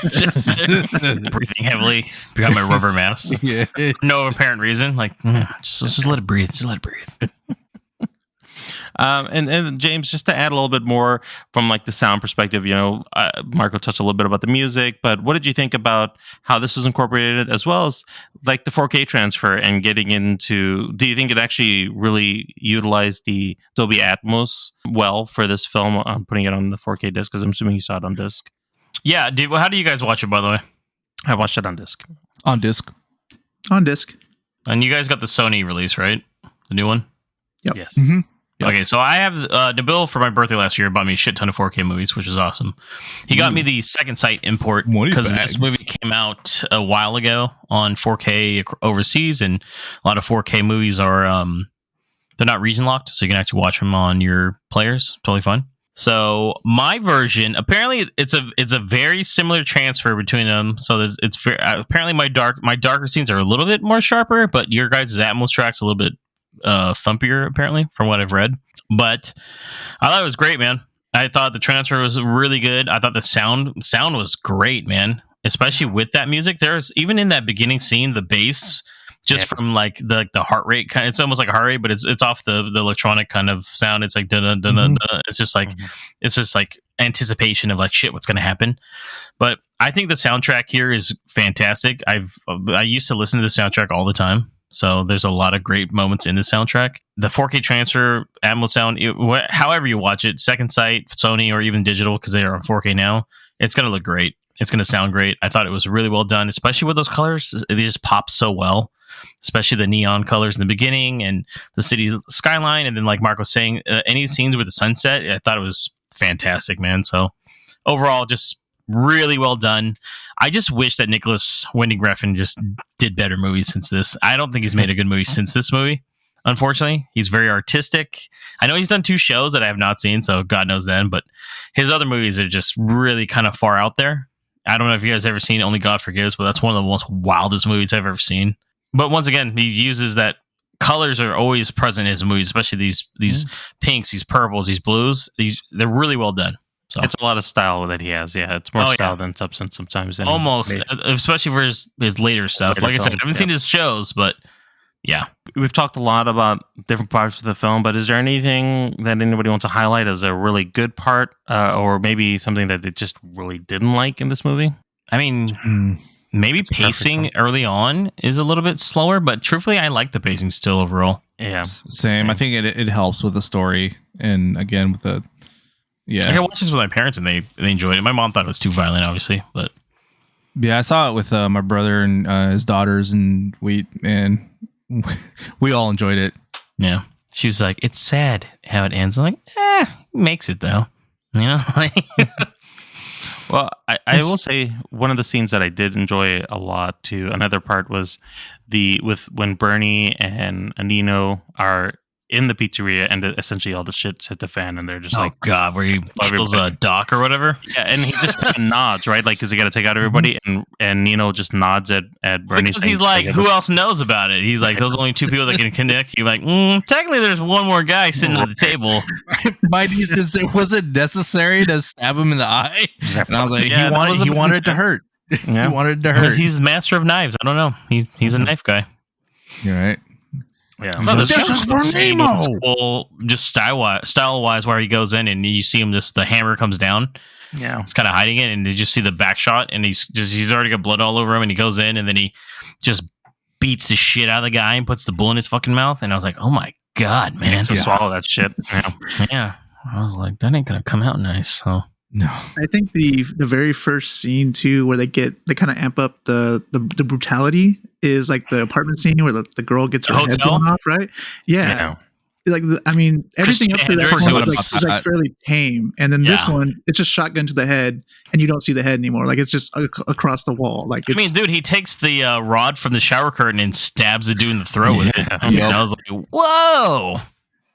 Speaker 1: Just breathing heavily behind my rubber mask.
Speaker 2: Yeah.
Speaker 1: No apparent reason. Like, just let it breathe. Just let it breathe.
Speaker 3: And James, just to add a little bit more from like the sound perspective, Marco touched a little bit about the music, but what did you think about how this was incorporated, as well as like the 4K transfer and getting into? Do you think it actually really utilized the Dolby Atmos well for this film? Putting it on the 4K disc, because I'm assuming you saw it on disc.
Speaker 1: Yeah, how do you guys watch it, by the way?
Speaker 3: I watched it on disc.
Speaker 2: On disc.
Speaker 1: And you guys got the Sony release, right? The new one?
Speaker 5: Yep.
Speaker 3: Yes.
Speaker 2: Mm-hmm.
Speaker 1: Yep. Okay, so I have DeBill for my birthday last year bought me a shit ton of 4K movies, which is awesome. He got me the Second Sight import because this movie came out a while ago on 4K overseas, and a lot of 4K movies are they're not region locked, so you can actually watch them on your players. Totally fine. So my version, apparently, it's a very similar transfer between them. So it's apparently my darker scenes are a little bit more sharper, but your guys' Atmos track's a little bit thumpier, apparently, from what I've read. But I thought it was great, man. I thought the transfer was really good. I thought the sound was great, man. Especially with that music. There's even in that beginning scene, the bass. Just from like the heart rate, kind of, it's almost like a heart rate, but it's off the electronic kind of sound. It's like it's just like it's just like anticipation of like shit, what's going to happen. But I think the soundtrack here is fantastic. I used to listen to the soundtrack all the time, so there's a lot of great moments in the soundtrack. The 4K transfer, Atmos sound, however you watch it, Second Sight, Sony, or even digital, because they are on 4K now, it's going to look great. It's going to sound great. I thought it was really well done, especially with those colors. They just pop so well. Especially the neon colors in the beginning and the city skyline. And then, like Mark was saying, any scenes with the sunset, I thought it was fantastic, man. So overall, just really well done. I just wish that Nicholas Winding Refn just did better movies since this. I don't think he's made a good movie since this movie. unfortunately. He's very artistic. I know he's done 2 shows that I have not seen, so God knows then, but his other movies are just really kind of far out there. I don't know if you guys ever seen Only God Forgives, but that's one of the most wildest movies I've ever seen. But once again, he uses that colors are always present in his movies, especially these pinks, these purples, these blues. They're really well done. So
Speaker 3: it's a lot of style that he has. Yeah, it's more style than substance sometimes.
Speaker 1: Almost, especially for his later stuff. Like I said, I haven't seen his shows, but yeah.
Speaker 3: We've talked a lot about different parts of the film, but is there anything that anybody wants to highlight as a really good part, or maybe something that they just really didn't like in this movie?
Speaker 1: I mean, maybe pacing early on is a little bit slower, but truthfully, I like the pacing still overall.
Speaker 3: Yeah,
Speaker 2: same. I think it helps with the story, and again with the
Speaker 1: I watched this with my parents, and they enjoyed it. My mom thought it was too violent, obviously, but
Speaker 2: yeah, I saw it with my brother and his daughters, and we all enjoyed it.
Speaker 1: Yeah, she was like, "It's sad how it ends." I'm like, makes it though, you know.
Speaker 3: Well, I will say one of the scenes that I did enjoy a lot too. Another part was when Bernie and Nino are in the pizzeria and essentially all the shit's hit the fan and they're just like,
Speaker 1: God, where he kills a Doc or whatever.
Speaker 3: Yeah, and he just kind of nods, right? Like, because he got to take out everybody, and Nino just nods at Bernie.
Speaker 1: Because he's like, who else knows about it? He's like, those are only 2 people that can connect you. Like, technically, there's one more guy sitting at the table.
Speaker 2: Might he just say, was it necessary to stab him in the eye? And I was like, he wanted it to hurt.
Speaker 1: Yeah.
Speaker 2: He wanted it to hurt.
Speaker 1: He's the master of knives. I don't know. He's a knife guy.
Speaker 2: You're right.
Speaker 3: Yeah,
Speaker 1: no, this is for Nemo. Cool, just style wise, where he goes in and you see him, just the hammer comes down.
Speaker 3: Yeah,
Speaker 1: he's kind of hiding it, and you just see the back shot, and he's already got blood all over him, and he goes in, and then he just beats the shit out of the guy and puts the bull in his fucking mouth, and I was like, oh my God, man,
Speaker 3: to swallow that shit.
Speaker 1: Yeah, I was like, that ain't gonna come out nice. So.
Speaker 2: No,
Speaker 5: I think the very first scene too, where they kind of amp up the brutality, is like the apartment scene where the girl gets her head blown off, right? Yeah. Like everything up to that point is like fairly tame, and then this one, it's just shotgun to the head, and you don't see the head anymore. Like it's just across the wall. Like
Speaker 1: dude, he takes the rod from the shower curtain and stabs the dude in the throat with it. And I was like, whoa.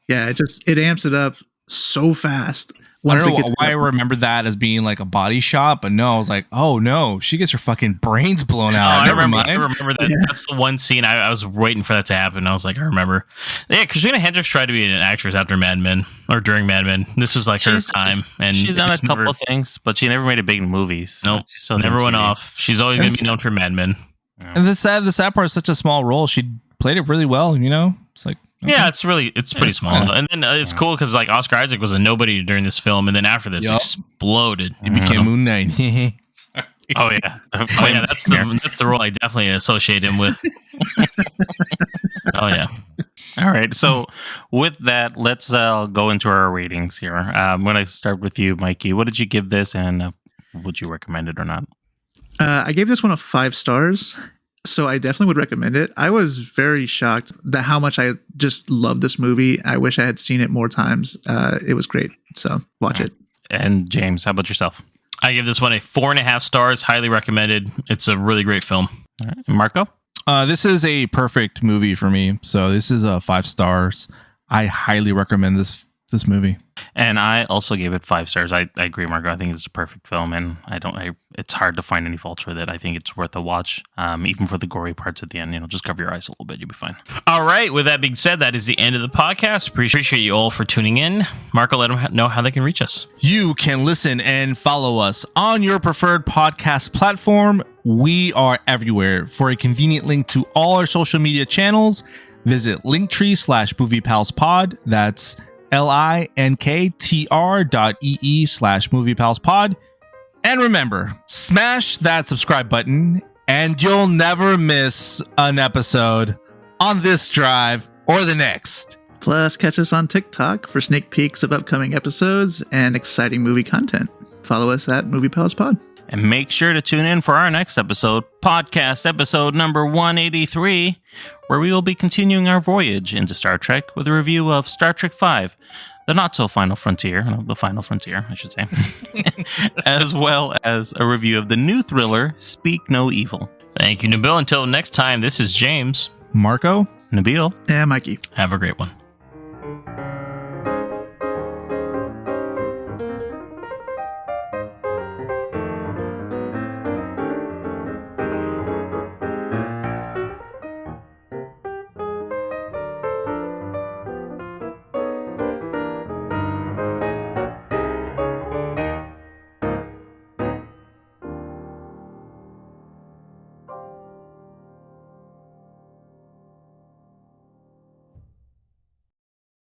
Speaker 5: Yeah, it amps it up so fast.
Speaker 2: I don't know why I remember that as being like a body shot, but no, I was like, oh no, she gets her fucking brains blown out.
Speaker 1: I remember that. Yeah. That's the one scene I was waiting for that to happen. I was like, I remember. Yeah, Christina Hendricks tried to be an actress after Mad Men or during Mad Men. This was like her time, and
Speaker 3: she's done a couple of things, but she never made it big in movies.
Speaker 1: No, never went off. She's always going to be known for Mad Men.
Speaker 2: Yeah. And the sad part is such a small role. She played it really well. You know, it's like.
Speaker 1: Okay. Yeah, it's pretty small. Yeah. And then it's cool because like Oscar Isaac was a nobody during this film, and then after this exploded.
Speaker 2: He became Moon Knight.
Speaker 1: Oh yeah, that's the role I definitely associate him with. Oh yeah.
Speaker 3: All right, so with that, let's go into our ratings here. I'm going to start with you, Mikey. What did you give this, and would you recommend it or not?
Speaker 5: I gave this one 5 stars. So I definitely would recommend it. I was very shocked at how much I just love this movie. I wish I had seen it more times. It was great. So watch it.
Speaker 3: And James, how about yourself?
Speaker 1: I give this one 4.5 stars. Highly recommended. It's a really great film.
Speaker 3: All right. Marco?
Speaker 2: This is a perfect movie for me. So this is 5 stars. I highly recommend this movie.
Speaker 3: And I also gave it 5 stars. I agree, Marco. I think it's a perfect film, and it's hard to find any faults with it. I think it's worth a watch, even for the gory parts at the end. Just cover your eyes a little bit. You'll be fine.
Speaker 1: All right. With that being said, that is the end of the podcast. Appreciate you all for tuning in. Marco, let them know how they can reach us.
Speaker 2: You can listen and follow us on your preferred podcast platform. We are everywhere. For a convenient link to all our social media channels, visit linktree/moviepalspod. That's linktr.ee/moviepalspod. And remember, smash that subscribe button and you'll never miss an episode on this drive or the next.
Speaker 5: Plus, catch us on TikTok for sneak peeks of upcoming episodes and exciting movie content. Follow us at MoviePalsPod.
Speaker 3: And make sure to tune in for our next episode, podcast episode number 183, where we will be continuing our voyage into Star Trek with a review of Star Trek V, the not-so-final frontier, the final frontier, I should say, as well as a review of the new thriller, Speak No Evil.
Speaker 1: Thank you, Nabil. Until next time, this is James.
Speaker 2: Marco.
Speaker 3: Nabil.
Speaker 5: And Mikey.
Speaker 1: Have a great one.